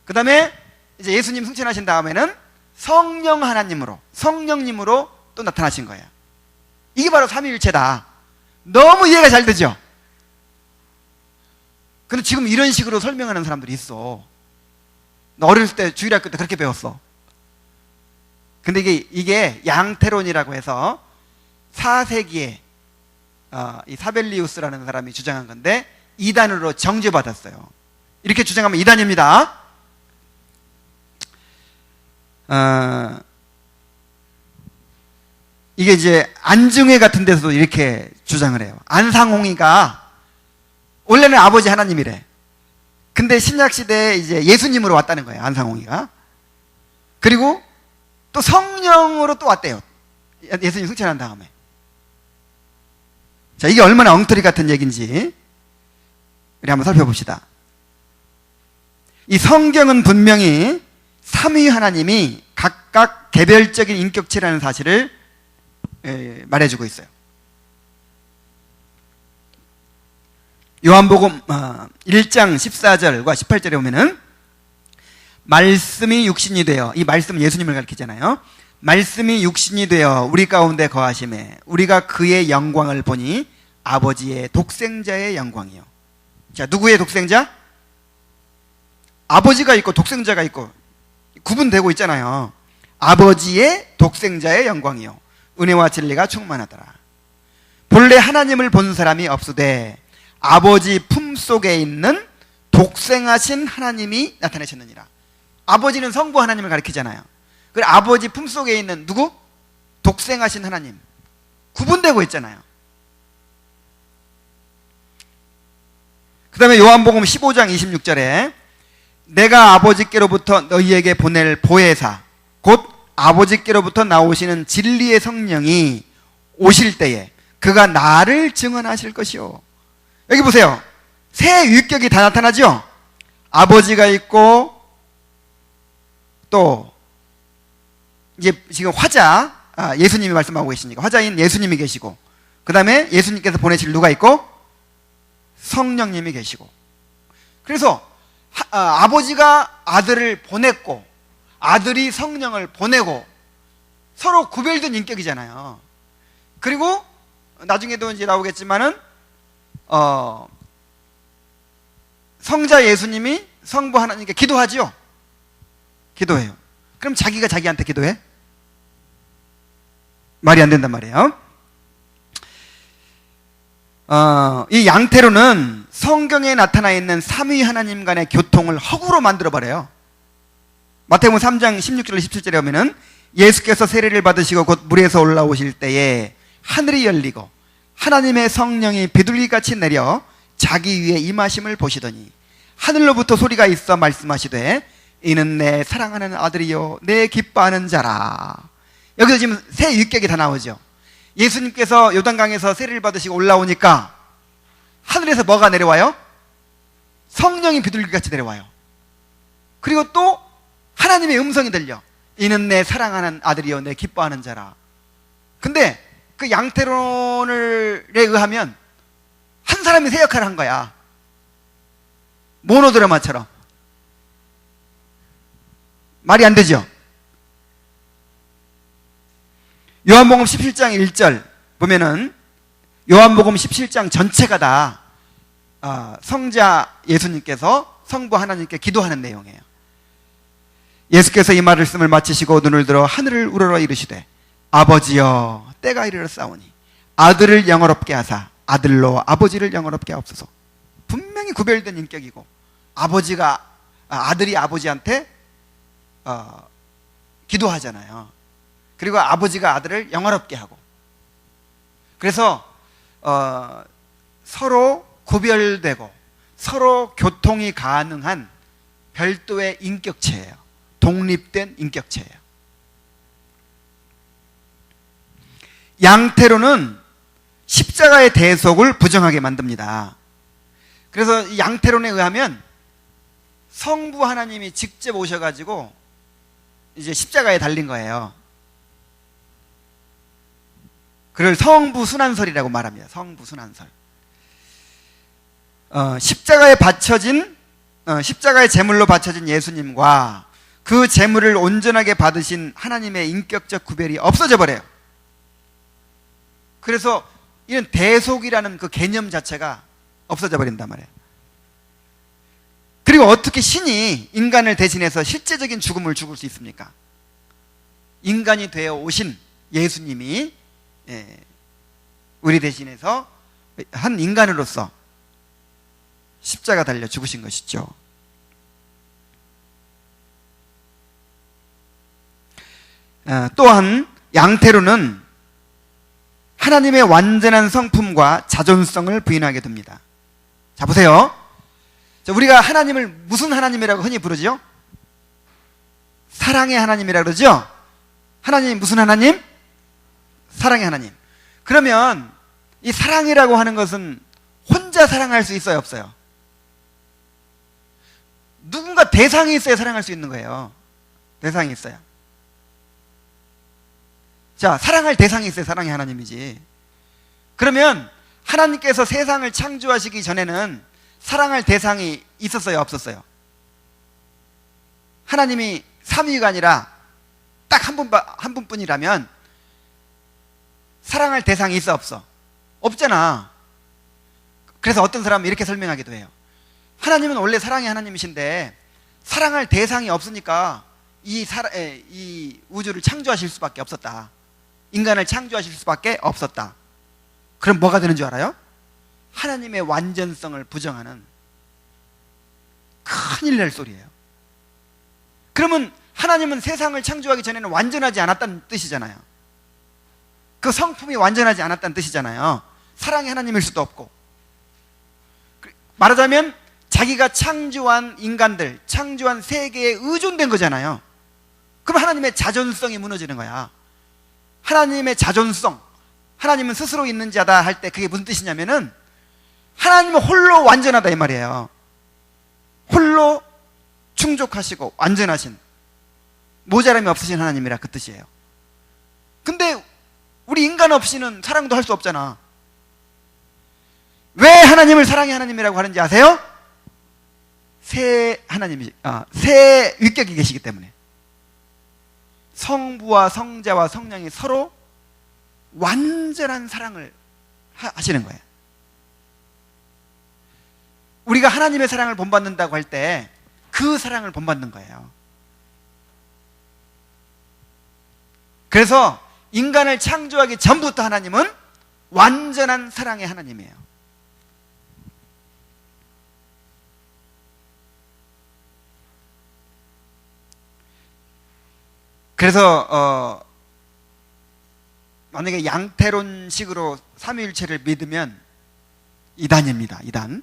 그 다음에 이제 예수님 승천하신 다음에는 성령 하나님으로, 성령님으로 또 나타나신 거예요. 이게 바로 삼위일체다. 너무 이해가 잘 되죠? 근데 지금 이런 식으로 설명하는 사람들이 있어. 나 어렸을 때 주일학교 때 그렇게 배웠어. 근데 이게 양태론이라고 해서 4세기에 이 사벨리우스라는 사람이 주장한 건데 이단으로 정죄받았어요. 이렇게 주장하면 이단입니다. 이게 이제 안중회 같은 데서도 이렇게 주장을 해요. 안상홍이가 원래는 아버지 하나님이래. 근데 신약 시대에 이제 예수님으로 왔다는 거예요, 안상홍이가. 그리고 또 성령으로 또 왔대요. 예수님 승천한 다음에. 자, 이게 얼마나 엉터리 같은 얘기인지 우리 한번 살펴봅시다. 이 성경은 분명히 삼위 하나님이 각각 개별적인 인격체라는 사실을 말해주고 있어요. 요한복음 1장 14절과 18절에 보면은 말씀이 육신이 되어, 이 말씀은 예수님을 가리키잖아요. 말씀이 육신이 되어 우리 가운데 거하심에 우리가 그의 영광을 보니 아버지의 독생자의 영광이요. 자, 누구의 독생자? 아버지가 있고 독생자가 있고 구분되고 있잖아요. 아버지의 독생자의 영광이요, 은혜와 진리가 충만하더라. 본래 하나님을 본 사람이 없으되 아버지 품속에 있는 독생하신 하나님이 나타내셨느니라. 아버지는 성부 하나님을 가리키잖아요. 그 아버지 품속에 있는 누구? 독생하신 하나님. 구분되고 있잖아요. 그 다음에 요한복음 15장 26절에 내가 아버지께로부터 너희에게 보낼 보혜사 곧 아버지께로부터 나오시는 진리의 성령이 오실 때에 그가 나를 증언하실 것이요. 여기 보세요. 세 위격이 다 나타나죠? 아버지가 있고, 또 이제 지금 화자, 예수님이 말씀하고 계시니까 화자인 예수님이 계시고, 그 다음에 예수님께서 보내실 누가 있고 성령님이 계시고. 그래서 아버지가 아들을 보냈고 아들이 성령을 보내고 서로 구별된 인격이잖아요. 그리고 나중에도 이제 나오겠지만은 성자 예수님이 성부 하나님께 기도하지요. 기도해요. 그럼 자기가 자기한테 기도해? 말이 안 된단 말이에요. 이 양태로는 성경에 나타나 있는 삼위 하나님 간의 교통을 허구로 만들어버려요. 마태복음 3장 16절 17절에 보면은 예수께서 세례를 받으시고 곧 물에서 올라오실 때에 하늘이 열리고 하나님의 성령이 비둘기같이 내려 자기 위에 임하심을 보시더니 하늘로부터 소리가 있어 말씀하시되 이는 내 사랑하는 아들이요 내 기뻐하는 자라. 여기서 지금 세 유격이 다 나오죠. 예수님께서 요단강에서 세례를 받으시고 올라오니까 하늘에서 뭐가 내려와요? 성령이 비둘기같이 내려와요. 그리고 또 하나님의 음성이 들려. 이는 내 사랑하는 아들이요 내 기뻐하는 자라. 근데 그 양태론에 의하면 한 사람이 세 역할을 한 거야. 모노드라마처럼. 말이 안 되죠? 요한복음 17장 1절 보면은 요한복음 17장 전체가 다 성자 예수님께서 성부 하나님께 기도하는 내용이에요. 예수께서 이 말씀을 마치시고 눈을 들어 하늘을 우러러 이르시되 아버지여 때가 이르렀사오니 아들을 영화롭게 하사 아들로 아버지를 영화롭게 하옵소서. 분명히 구별된 인격이고 아들이 아버지한테 기도하잖아요. 그리고 아버지가 아들을 영화롭게 하고. 그래서 서로 구별되고 서로 교통이 가능한 별도의 인격체예요. 독립된 인격체예요. 양태로는 십자가의 대속을 부정하게 만듭니다. 그래서 이 양태론에 의하면 성부 하나님이 직접 오셔가지고 이제 십자가에 달린 거예요. 그걸 성부 순환설이라고 말합니다. 성부 순환설. 십자가의 제물로 바쳐진 예수님과 그 제물을 온전하게 받으신 하나님의 인격적 구별이 없어져 버려요. 그래서 이런 대속이라는 그 개념 자체가 없어져 버린단 말이에요. 그리고 어떻게 신이 인간을 대신해서 실제적인 죽음을 죽을 수 있습니까? 인간이 되어 오신 예수님이 우리 대신해서 한 인간으로서 십자가 달려 죽으신 것이죠. 또한 양태로는 하나님의 완전한 성품과 자존성을 부인하게 됩니다. 자, 보세요. 우리가 하나님을 무슨 하나님이라고 흔히 부르죠? 사랑의 하나님이라고 그러죠? 하나님 무슨 하나님? 사랑의 하나님. 그러면 이 사랑이라고 하는 것은 혼자 사랑할 수 있어요, 없어요? 누군가 대상이 있어야 사랑할 수 있는 거예요. 대상이 있어야. 자, 사랑할 대상이 있어야 사랑의 하나님이지. 그러면 하나님께서 세상을 창조하시기 전에는 사랑할 대상이 있었어요, 없었어요? 하나님이 삼위가 아니라 딱 한 분뿐이라면 사랑할 대상이 있어, 없어? 없잖아. 그래서 어떤 사람은 이렇게 설명하기도 해요. 하나님은 원래 사랑의 하나님이신데 사랑할 대상이 없으니까 이 우주를 창조하실 수밖에 없었다. 인간을 창조하실 수밖에 없었다. 그럼 뭐가 되는 줄 알아요? 하나님의 완전성을 부정하는 큰일 날 소리예요. 그러면 하나님은 세상을 창조하기 전에는 완전하지 않았다는 뜻이잖아요. 그 성품이 완전하지 않았다는 뜻이잖아요. 사랑의 하나님일 수도 없고. 말하자면 자기가 창조한 인간들, 창조한 세계에 의존된 거잖아요. 그럼 하나님의 자존성이 무너지는 거야. 하나님의 자존성, 하나님은 스스로 있는 자다 할 때 그게 무슨 뜻이냐면은 하나님은 홀로 완전하다 이 말이에요. 홀로 충족하시고 완전하신, 모자람이 없으신 하나님이라 그 뜻이에요. 근데 우리 인간 없이는 사랑도 할 수 없잖아. 왜 하나님을 사랑의 하나님이라고 하는지 아세요? 세 위격이 계시기 때문에. 성부와 성자와 성령이 서로 완전한 사랑을 하시는 거예요. 우리가 하나님의 사랑을 본받는다고 할 때 그 사랑을 본받는 거예요. 그래서 인간을 창조하기 전부터 하나님은 완전한 사랑의 하나님이에요. 그래서 만약에 양태론식으로 삼위일체를 믿으면 이단입니다. 이단.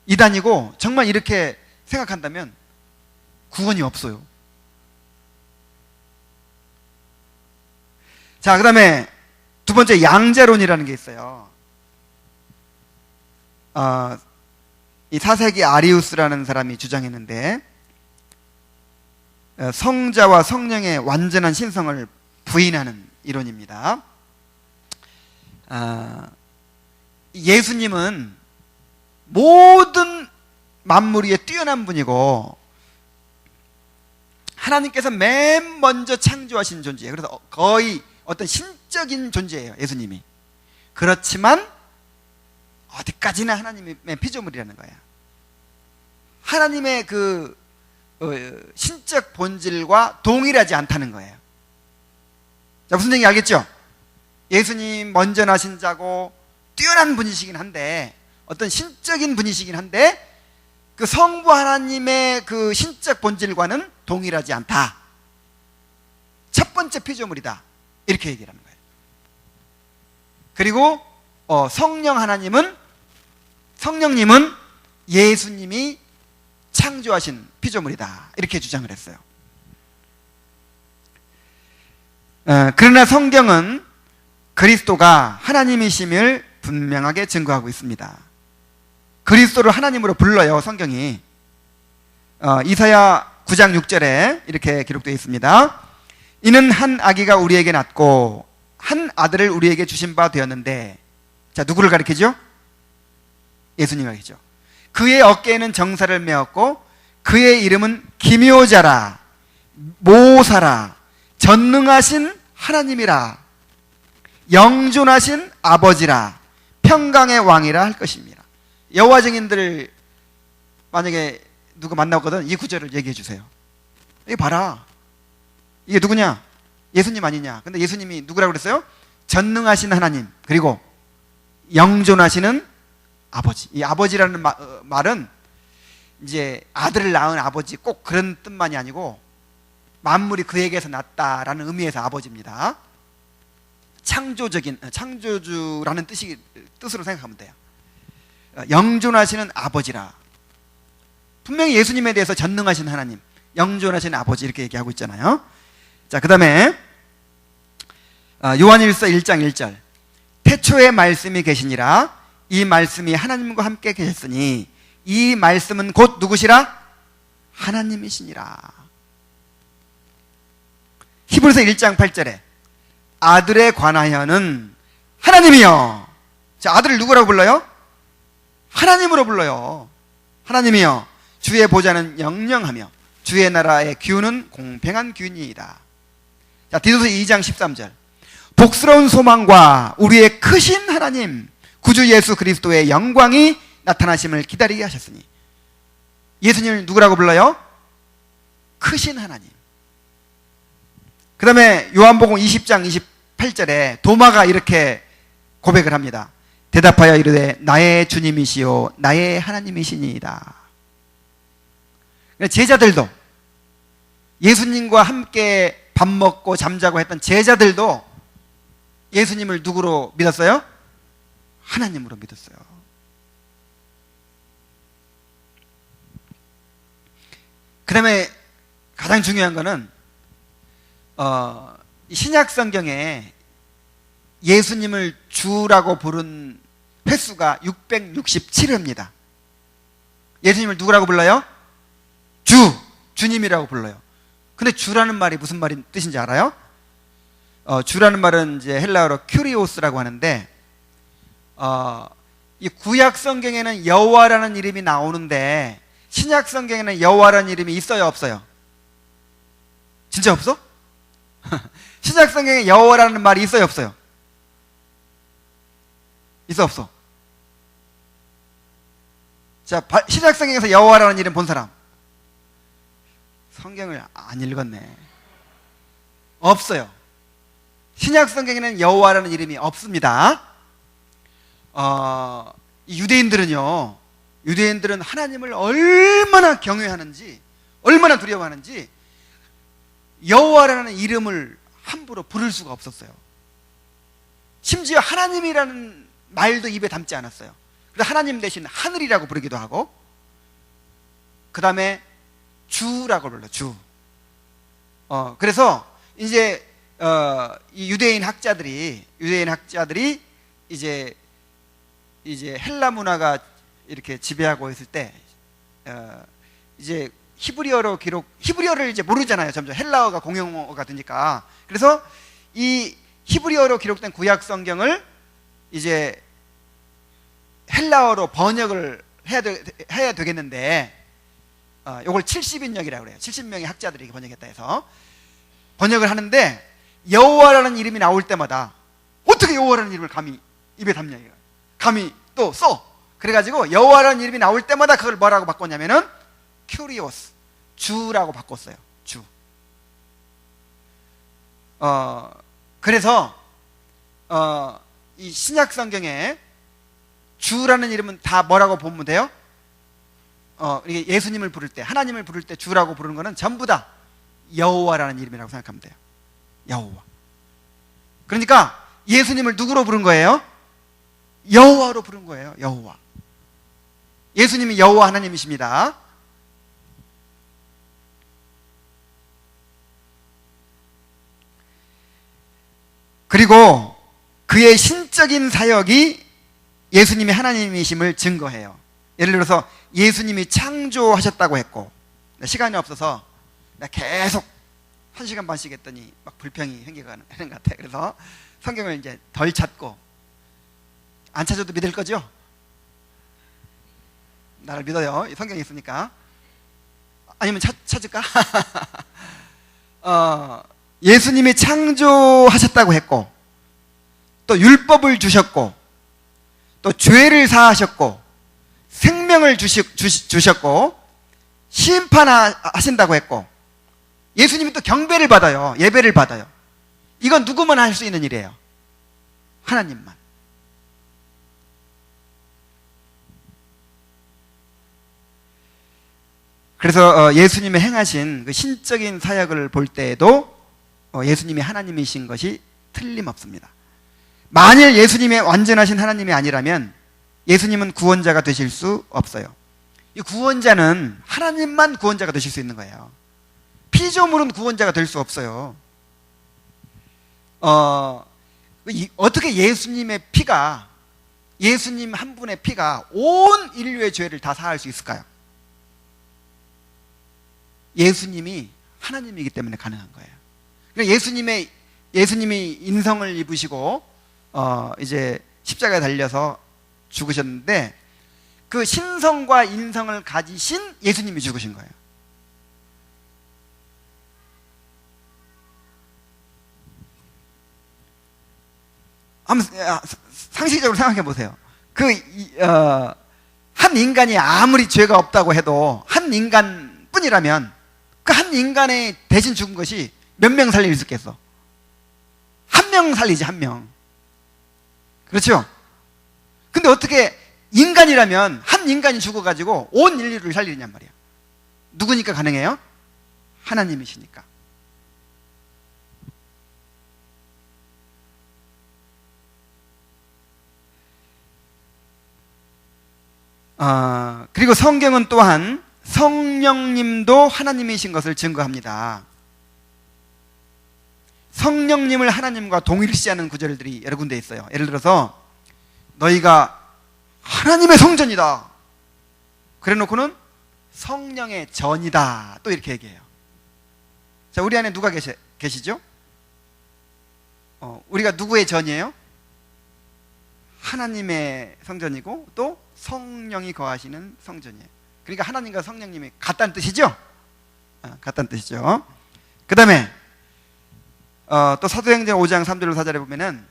이단이고 정말 이렇게 생각한다면 구원이 없어요. 자, 그 다음에 두 번째 양자론이라는 게 있어요. 이 4세기 아리우스라는 사람이 주장했는데 성자와 성령의 완전한 신성을 부인하는 이론입니다. 예수님은 모든 만물 위에 뛰어난 분이고 하나님께서 맨 먼저 창조하신 존재예요. 그래서 거의 어떤 신적인 존재예요, 예수님이. 그렇지만 어디까지나 하나님의 피조물이라는 거예요. 하나님의 그 신적 본질과 동일하지 않다는 거예요. 자, 무슨 얘기 알겠죠? 예수님 먼저 나신 자고 뛰어난 분이시긴 한데, 어떤 신적인 분이시긴 한데 그 성부 하나님의 그 신적 본질과는 동일하지 않다. 첫 번째 피조물이다, 이렇게 얘기를 하는 거예요. 그리고 성령님은 예수님이 창조하신 피조물이다, 이렇게 주장을 했어요. 그러나 성경은 그리스도가 하나님이심을 분명하게 증거하고 있습니다. 그리스도를 하나님으로 불러요, 성경이. 이사야 9장 6절에 이렇게 기록되어 있습니다. 이는 한 아기가 우리에게 낳고 한 아들을 우리에게 주신 바 되었는데, 자, 누구를 가리키죠? 예수님을 가리키죠. 그의 어깨에는 정사를 메었고 그의 이름은 기묘자라, 모사라, 전능하신 하나님이라, 영존하신 아버지라, 평강의 왕이라 할 것입니다. 여호와 증인들 만약에 누가 만나거든, 이 구절을 얘기해 주세요. 이거 봐라, 이게 누구냐? 예수님 아니냐? 근데 예수님이 누구라고 그랬어요? 전능하신 하나님, 그리고 영존하시는 아버지. 이 아버지라는 말은 이제 아들을 낳은 아버지, 꼭 그런 뜻만이 아니고 만물이 그에게서 났다라는 의미에서 아버지입니다. 창조주라는 뜻으로 생각하면 돼요. 영존하시는 아버지라. 분명히 예수님에 대해서 전능하신 하나님, 영존하신 아버지, 이렇게 얘기하고 있잖아요. 자, 그 다음에 요한일서 1장 1절. 태초에 말씀이 계시니라. 이 말씀이 하나님과 함께 계셨으니 이 말씀은 곧 누구시라? 하나님이시니라. 히브리서 1장 8절에 아들에 관하여는 하나님이여. 자, 아들을 누구라고 불러요? 하나님으로 불러요. 하나님이여, 주의 보좌는 영영하며 주의 나라의 기운은 공평한 기운이다. 자, 디도서 2장 13절. 복스러운 소망과 우리의 크신 하나님 구주 예수 그리스도의 영광이 나타나심을 기다리게 하셨으니. 예수님을 누구라고 불러요? 크신 하나님. 그 다음에 요한복음 20장 28절에 도마가 이렇게 고백을 합니다. 대답하여 이르되 나의 주님이시요 나의 하나님이시니이다. 제자들도, 예수님과 함께 밥 먹고 잠자고 했던 제자들도 예수님을 누구로 믿었어요? 하나님으로 믿었어요. 그 다음에 가장 중요한 거는 신약 성경에 예수님을 주라고 부른 횟수가 667회입니다. 예수님을 누구라고 불러요? 주님이라고 불러요. 근데 주라는 말이 무슨 뜻인지 알아요? 주라는 말은 이제 헬라어로 큐리오스라고 하는데, 이 구약 성경에는 여호와라는 이름이 나오는데 신약 성경에는 여호와라는 이름이 있어요, 없어요? 진짜 없어? 신약 성경에 여호와라는 말이 있어요, 없어요? 있어, 없어? 자, 신약 성경에서 여호와라는 이름 본 사람? 성경을 안 읽었네. 없어요. 신약 성경에는 여호와라는 이름이 없습니다. 유대인들은 하나님을 얼마나 경외하는지, 얼마나 두려워하는지 여호와라는 이름을 함부로 부를 수가 없었어요. 심지어 하나님이라는 말도 입에 담지 않았어요. 그래서 하나님 대신 하늘이라고 부르기도 하고, 그 다음에 주라고 불러, 주. 그래서 이제 이 유대인 학자들이 이제 헬라 문화가 이렇게 지배하고 있을 때 이제 히브리어를 이제 모르잖아요. 점점 헬라어가 공용어가 되니까. 그래서 이 히브리어로 기록된 구약 성경을 이제 헬라어로 번역을 해야 되겠는데, 요걸 70인역이라고 그래요. 70명의 학자들이 번역했다 해서 번역을 하는데, 여호와라는 이름이 나올 때마다 어떻게 여호와라는 이름을 감히 입에 담냐, 이거. 감히 또 써. 그래가지고 여호와라는 이름이 나올 때마다 그걸 뭐라고 바꿨냐면은 큐리오스, 주라고 바꿨어요. 주. 그래서 이 신약 성경에 주라는 이름은 다 뭐라고 보면 돼요? 이게 예수님을 부를 때, 하나님을 부를 때 주라고 부르는 거는 전부 다 여호와라는 이름이라고 생각하면 돼요. 여호와. 그러니까 예수님을 누구로 부른 거예요? 여호와로 부른 거예요. 여호와. 예수님이 여호와 하나님이십니다. 그리고 그의 신적인 사역이 예수님이 하나님이심을 증거해요. 예를 들어서 예수님이 창조하셨다고 했고, 시간이 없어서 계속 1시간 반씩 했더니 막 불평이 생기는 것 같아요. 그래서 성경을 이제 덜 찾고, 안 찾아도 믿을 거죠? 나를 믿어요. 성경이 있으니까. 아니면 찾을까? 예수님이 창조하셨다고 했고, 또 율법을 주셨고, 또 죄를 사하셨고, 생명을 주셨고, 심판하신다고 했고, 예수님이 또 경배를 받아요. 예배를 받아요. 이건 누구만 할 수 있는 일이에요. 하나님만. 그래서 예수님이 행하신 그 신적인 사역을 볼 때에도 예수님이 하나님이신 것이 틀림없습니다. 만일 예수님이 완전하신 하나님이 아니라면 예수님은 구원자가 되실 수 없어요. 이 구원자는 하나님만 구원자가 되실 수 있는 거예요. 피조물은 구원자가 될 수 없어요. 어떻게 예수님의 피가, 예수님 한 분의 피가 온 인류의 죄를 다 사할 수 있을까요? 예수님이 하나님이기 때문에 가능한 거예요. 그러니까 예수님이 인성을 입으시고 이제 십자가에 달려서 죽으셨는데, 그 신성과 인성을 가지신 예수님이 죽으신 거예요. 한번 상식적으로 생각해 보세요. 한 인간이 아무리 죄가 없다고 해도 한 인간뿐이라면 그 한 인간의 대신 죽은 것이 몇 명 살릴 수 있겠어? 한 명 살리지, 한 명. 그렇죠? 근데 어떻게 인간이라면 한 인간이 죽어가지고 온 인류를 살리느냔 말이야. 누구니까 가능해요? 하나님이시니까. 그리고 성경은 또한 성령님도 하나님이신 것을 증거합니다. 성령님을 하나님과 동일시하는 구절들이 여러 군데 있어요. 예를 들어서 너희가 하나님의 성전이다, 그래 놓고는 성령의 전이다, 또 이렇게 얘기해요. 자, 우리 안에 누가 계시죠? 우리가 누구의 전이에요? 하나님의 성전이고 또 성령이 거하시는 성전이에요. 그러니까 하나님과 성령님이 같다는 뜻이죠? 같다는 뜻이죠. 그 다음에 또 사도행전 5장 3절로 4절에 보면은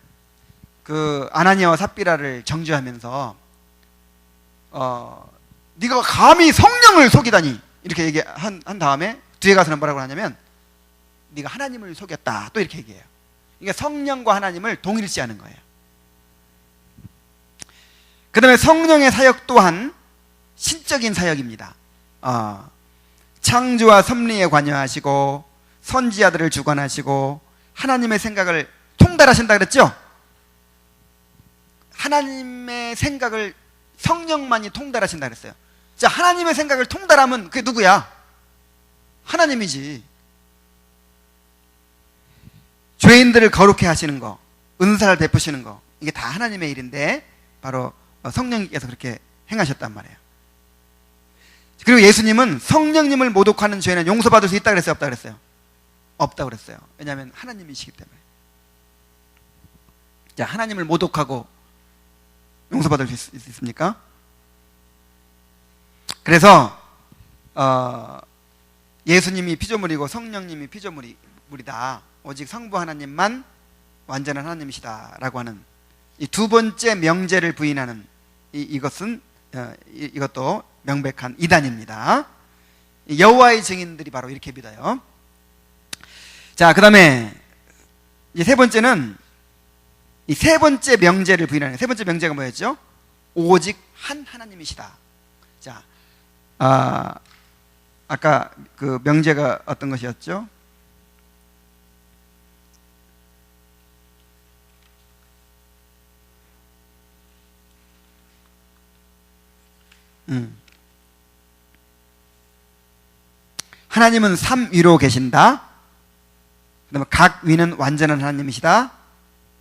그 아나니아와 삽비라를 정죄하면서 네가 감히 성령을 속이다니, 이렇게 얘기한 다음에 뒤에 가서는 뭐라고 하냐면 네가 하나님을 속였다, 또 이렇게 얘기해요. 그러니까 성령과 하나님을 동일시하는 거예요. 그 다음에 성령의 사역 또한 신적인 사역입니다. 창조와 섭리에 관여하시고 선지자들을 주관하시고 하나님의 생각을 통달하신다 그랬죠? 하나님의 생각을 성령만이 통달하신다 그랬어요. 자, 하나님의 생각을 통달하면 그게 누구야? 하나님이지. 죄인들을 거룩해 하시는 거, 은사를 베푸시는 거, 이게 다 하나님의 일인데 바로 성령님께서 그렇게 행하셨단 말이에요. 그리고 예수님은 성령님을 모독하는 죄는 용서받을 수 있다 그랬어요? 없다 그랬어요? 없다 그랬어요. 왜냐하면 하나님이시기 때문에. 자, 하나님을 모독하고 용서받을 수 있습니까? 그래서 예수님이 피조물이고 성령님이 피조물이다. 오직 성부 하나님만 완전한 하나님이시다 라고 하는 이 두 번째 명제를 부인하는 이것도 명백한 이단입니다. 여호와의 증인들이 바로 이렇게 믿어요. 자, 그 다음에 세 번째는 이 세 번째 명제를 부인하는, 세 번째 명제가 뭐였죠? 오직 한 하나님이시다. 자, 아까 그 명제가 어떤 것이었죠? 하나님은 삼위로 계신다. 그다음에 각 위는 완전한 하나님이시다.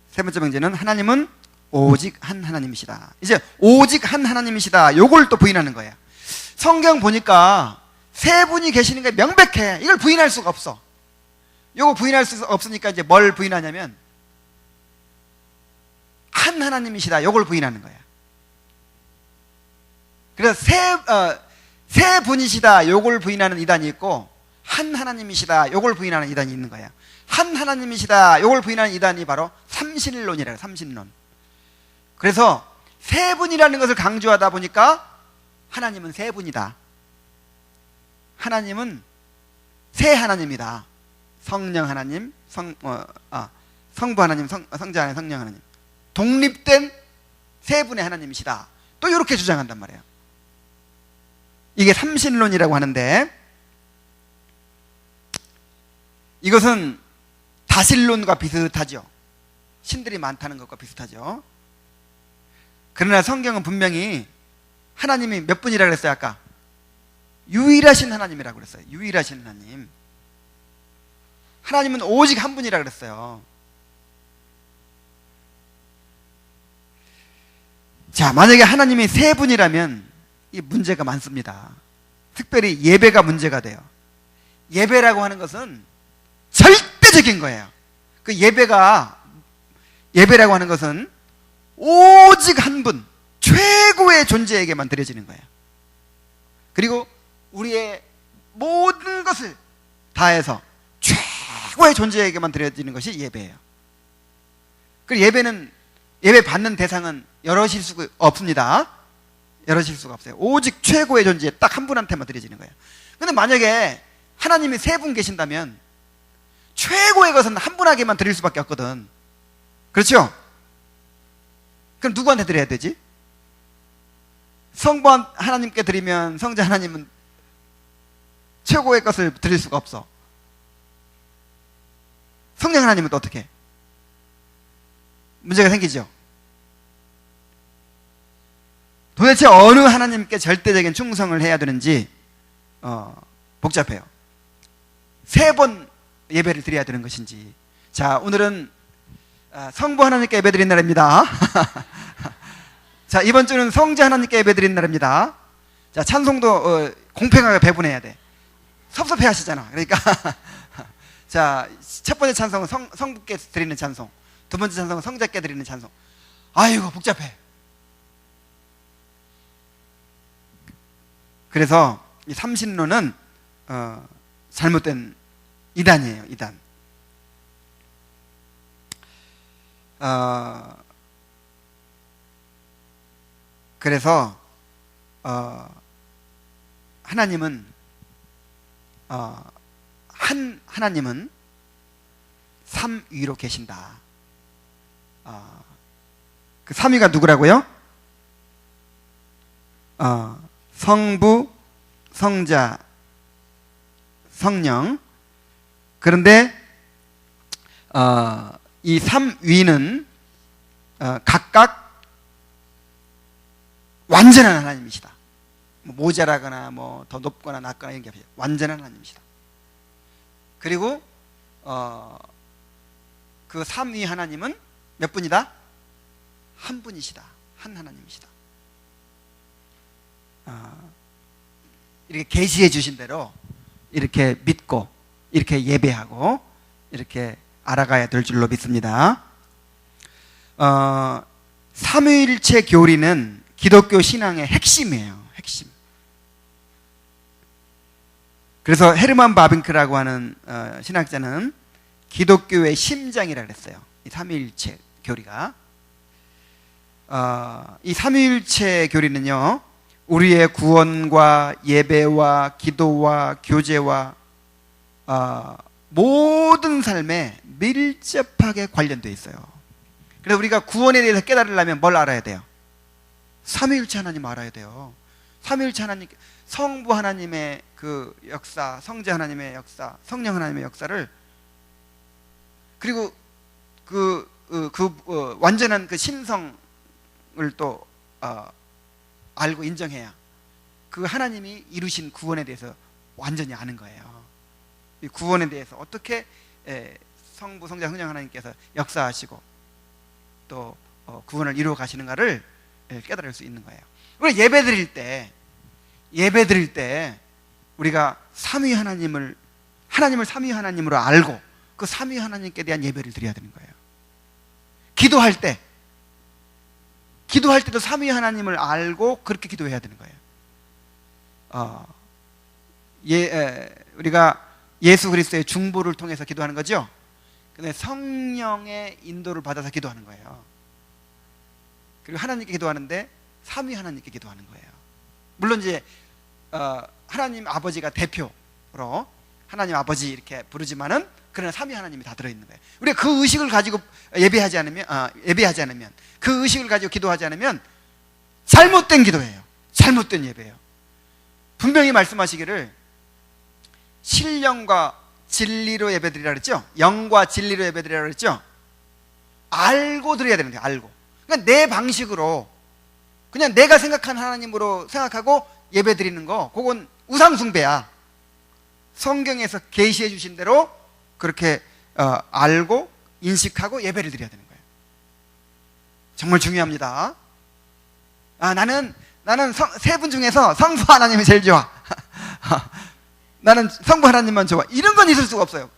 세 번째 명제는 하나님은 오직 한 하나님이시다. 이제 오직 한 하나님이시다, 요걸 또 부인하는 거예요. 성경 보니까 세 분이 계시는 게 명백해. 이걸 부인할 수가 없어. 요거 부인할 수 없으니까 이제 뭘 부인하냐면 한 하나님이시다, 요걸 부인하는 거야. 그래서 세 분이시다, 요걸 부인하는 이단이 있고, 한 하나님이시다, 요걸 부인하는 이단이 있는 거야. 한 하나님이시다, 요걸 부인하는 이단이 바로 삼신론이래요. 삼신론. 그래서 세 분이라는 것을 강조하다 보니까 하나님은 세 분이다. 하나님은 세 하나님이다. 성령 하나님, 성부 하나님, 성자 하나님, 성령 하나님. 독립된 세 분의 하나님이시다. 또 이렇게 주장한단 말이에요. 이게 삼신론이라고 하는데, 이것은 다신론과 비슷하죠. 신들이 많다는 것과 비슷하죠. 그러나 성경은 분명히 하나님이 몇 분이라고 그랬어요? 아까 유일하신 하나님이라고 그랬어요. 유일하신 하나님. 하나님은 오직 한 분이라고 그랬어요. 자, 만약에 하나님이 세 분이라면 이 문제가 많습니다. 특별히 예배가 문제가 돼요. 예배라고 하는 것은 절대적인 거예요. 그 예배라고 하는 것은 오직 한 분, 최고의 존재에게만 드려지는 거예요. 그리고 우리의 모든 것을 다해서 최고의 존재에게만 드려지는 것이 예배예요. 그리고 예배 받는 대상은 여럿일 수가 없습니다. 여럿일 수가 없어요. 오직 최고의 존재 딱 한 분한테만 드려지는 거예요. 근데 만약에 하나님이 세 분 계신다면 최고의 것은 한 분에게만 드릴 수밖에 없거든. 그렇죠? 그럼 누구한테 드려야 되지? 성부 하나님께 드리면 성자 하나님은 최고의 것을 드릴 수가 없어. 성령 하나님은 또 어떻게 해? 문제가 생기죠. 도대체 어느 하나님께 절대적인 충성을 해야 되는지 복잡해요. 세 번 예배를 드려야 되는 것인지. 자, 오늘은 성부 하나님께 예배 드린 날입니다. 자, 이번 주는 성자 하나님께 예배 드린 날입니다. 자, 찬송도 공평하게 배분해야 돼. 섭섭해 하시잖아. 그러니까 자, 첫 번째 찬송은 성부께 드리는 찬송, 두 번째 찬송은 성자께 드리는 찬송. 아이고 복잡해. 그래서 이 삼신론은 잘못된 이단이에요. 이단. 그래서 하나님은 한 하나님은 삼위로 계신다. 그 삼위가 누구라고요? 성부, 성자, 성령. 그런데 이 삼위는 각각 완전한 하나님이시다. 뭐 모자라거나 뭐 더 높거나 낮거나 이런 게 없어요. 완전한 하나님이시다. 그리고 그 삼위 하나님은 몇 분이다? 한 분이시다. 한 하나님이시다. 이렇게 계시해 주신 대로 이렇게 믿고 이렇게 예배하고 이렇게 알아가야 될 줄로 믿습니다. 삼위일체 교리는 기독교 신앙의 핵심이에요. 핵심. 그래서 헤르만 바빙크라고 하는 신학자는 기독교의 심장이라고 했어요. 이 삼위일체 교리가. 이 삼위일체 교리는요, 우리의 구원과 예배와 기도와 교제와 모든 삶에 밀접하게 관련되어 있어요. 그래서 우리가 구원에 대해서 깨달으려면 뭘 알아야 돼요? 삼위일체 하나님 알아야 돼요. 삼위일체 하나님, 성부 하나님의 그 역사, 성자 하나님의 역사, 성령 하나님의 역사를, 그리고 완전한 그 신성을 또 알고 인정해야 그 하나님이 이루신 구원에 대해서 완전히 아는 거예요. 이 구원에 대해서 어떻게 성부, 성자, 성령 하나님께서 역사하시고 또 구원을 이루어 가시는가를 깨달을 수 있는 거예요. 우리가 예배 드릴 때 우리가 삼위 하나님을 삼위 하나님으로 알고 그 삼위 하나님께 대한 예배를 드려야 되는 거예요. 기도할 때도 삼위 하나님을 알고 그렇게 기도해야 되는 거예요. 우리가 예수 그리스도의 중보를 통해서 기도하는 거죠. 근데 성령의 인도를 받아서 기도하는 거예요. 그리고 하나님께 기도하는데 삼위 하나님께 기도하는 거예요. 물론 이제 하나님 아버지가 대표로 하나님 아버지 이렇게 부르지만은 그러나 삼위 하나님이 다 들어있는 거예요. 우리가 그 의식을 가지고 예배하지 않으면 그 의식을 가지고 기도하지 않으면 잘못된 기도예요. 잘못된 예배예요. 분명히 말씀하시기를 신령과 진리로 예배드리라 그랬죠. 영과 진리로 예배드리라 그랬죠. 알고 드려야 되는 거예요. 알고. 그러니까 내 방식으로 그냥 내가 생각한 하나님으로 생각하고 예배드리는 거, 그건 우상숭배야. 성경에서 계시해 주신 대로 그렇게 알고 인식하고 예배를 드려야 되는 거예요. 정말 중요합니다. 나는 세 분 중에서 성부 하나님이 제일 좋아. 나는 성부 하나님만 좋아. 이런 건 있을 수가 없어요.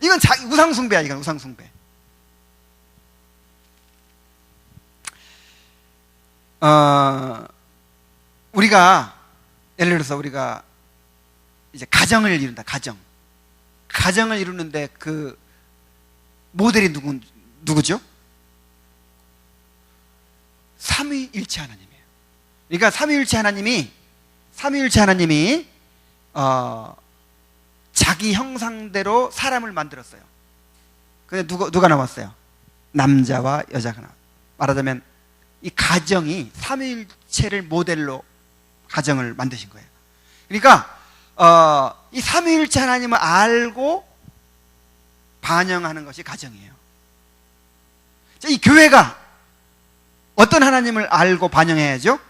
이건 우상숭배야. 이건 우상숭배. 우리가 예를 들어서 우리가 이제 가정을 이룬다. 가정을 이루는데 그 모델이 누구죠? 삼위일체 하나님이에요. 그러니까 삼위일체 하나님이 자기 형상대로 사람을 만들었어요. 근데 누가 나왔어요? 남자와 여자가 나왔어요. 말하자면 이 가정이 삼위일체를 모델로 가정을 만드신 거예요. 그러니까 이 삼위일체 하나님을 알고 반영하는 것이 가정이에요. 이 교회가 어떤 하나님을 알고 반영해야죠?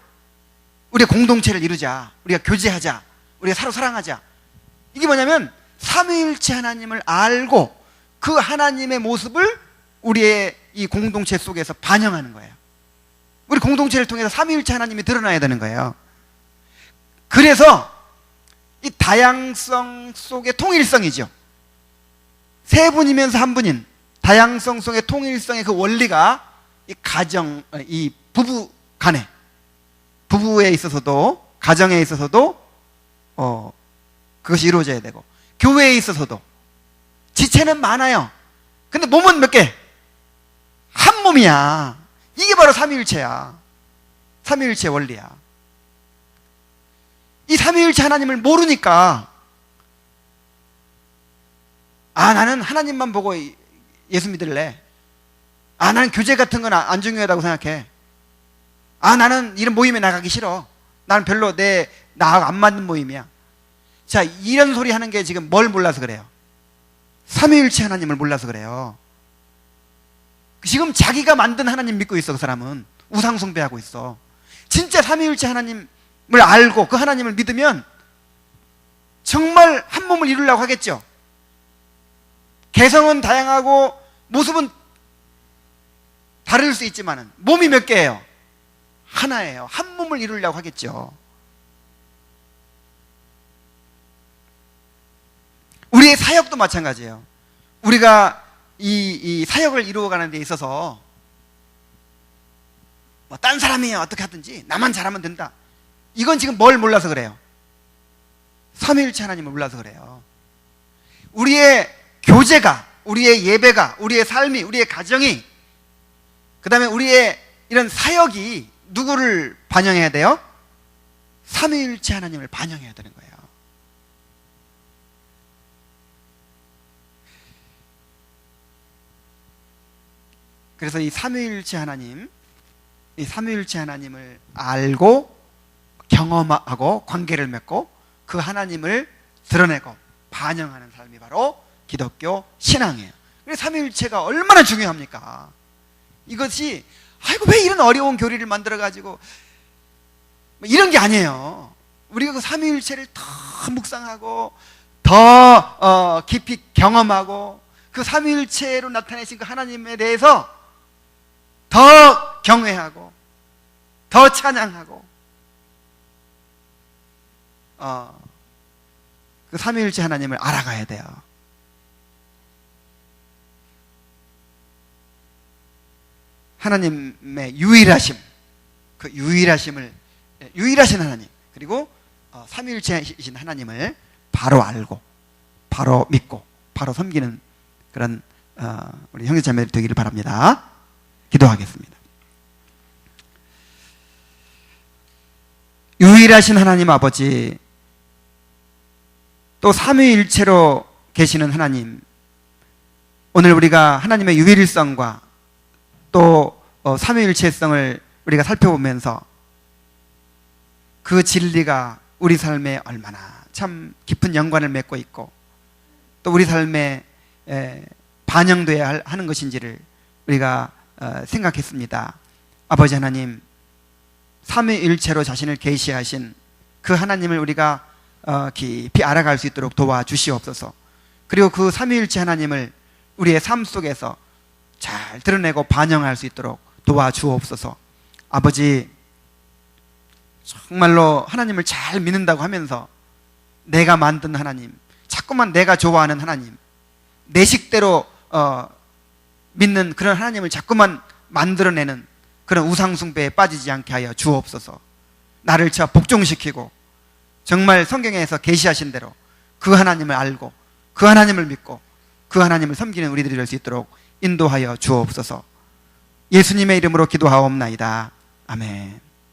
우리가 공동체를 이루자, 우리가 교제하자, 우리가 서로 사랑하자. 이게 뭐냐면 삼위일체 하나님을 알고 그 하나님의 모습을 우리의 이 공동체 속에서 반영하는 거예요. 우리 공동체를 통해서 삼위일체 하나님이 드러나야 되는 거예요. 그래서 이 다양성 속의 통일성이죠. 세 분이면서 한 분인 다양성 속의 통일성의 그 원리가 이 가정, 이 부부 간에, 부부에 있어서도, 가정에 있어서도 그것이 이루어져야 되고, 교회에 있어서도 지체는 많아요. 근데 몸은 몇 개? 한 몸이야. 이게 바로 삼위일체야. 삼위일체 원리야. 이 삼위일체 하나님을 모르니까 나는 하나님만 보고 예수 믿을래. 나는 교제 같은 건 안 중요하다고 생각해. 나는 이런 모임에 나가기 싫어. 나는 별로 나하고 안 맞는 모임이야. 자, 이런 소리 하는 게 지금 뭘 몰라서 그래요? 삼위일체 하나님을 몰라서 그래요. 지금 자기가 만든 하나님 믿고 있어. 그 사람은 우상 숭배하고 있어. 진짜 삼위일체 하나님을 알고 그 하나님을 믿으면 정말 한 몸을 이루려고 하겠죠. 개성은 다양하고 모습은 다를 수 있지만은 몸이 몇 개예요? 하나예요. 한 몸을 이루려고 하겠죠. 우리의 사역도 마찬가지예요. 우리가 이 사역을 이루어가는 데 있어서 뭐 딴 사람이 어떻게 하든지 나만 잘하면 된다. 이건 지금 뭘 몰라서 그래요? 삼위일체 하나님을 몰라서 그래요. 우리의 교제가, 우리의 예배가, 우리의 삶이, 우리의 가정이, 그 다음에 우리의 이런 사역이 누구를 반영해야 돼요? 삼위일체 하나님을 반영해야 되는 거예요. 그래서 이 삼위일체 하나님, 이 삼위일체 하나님을 알고 경험하고 관계를 맺고 그 하나님을 드러내고 반영하는 삶이 바로 기독교 신앙이에요. 그래서 삼위일체가 얼마나 중요합니까? 이것이 아이고 왜 이런 어려운 교리를 만들어가지고 이런 게 아니에요. 우리가 그 삼위일체를 더 묵상하고 더 깊이 경험하고 그 삼위일체로 나타내신 그 하나님에 대해서 더 경외하고 더 찬양하고 그 삼위일체 하나님을 알아가야 돼요. 하나님의 유일하심, 그 유일하신 하나님, 그리고 삼위일체이신 하나님을 바로 알고 바로 믿고 바로 섬기는 그런 우리 형제자매들 되기를 바랍니다. 기도하겠습니다. 유일하신 하나님 아버지, 또 삼위일체로 계시는 하나님, 오늘 우리가 하나님의 유일성과 또 삼위일체성을 우리가 살펴보면서 그 진리가 우리 삶에 얼마나 참 깊은 연관을 맺고 있고 또 우리 삶에 반영돼야 하는 것인지를 우리가 생각했습니다. 아버지 하나님, 삼위일체로 자신을 계시하신 그 하나님을 우리가 깊이 알아갈 수 있도록 도와주시옵소서. 그리고 그 삼위일체 하나님을 우리의 삶 속에서 잘 드러내고 반영할 수 있도록 도와주옵소서. 아버지, 정말로 하나님을 잘 믿는다고 하면서 내가 만든 하나님, 자꾸만 내가 좋아하는 하나님, 내 식대로 믿는 그런 하나님을 자꾸만 만들어내는 그런 우상숭배에 빠지지 않게 하여 주옵소서. 나를 복종시키고 정말 성경에서 계시하신 대로 그 하나님을 알고 그 하나님을 믿고 그 하나님을 섬기는 우리들이 될 수 있도록 인도하여 주옵소서. 예수님의 이름으로 기도하옵나이다. 아멘.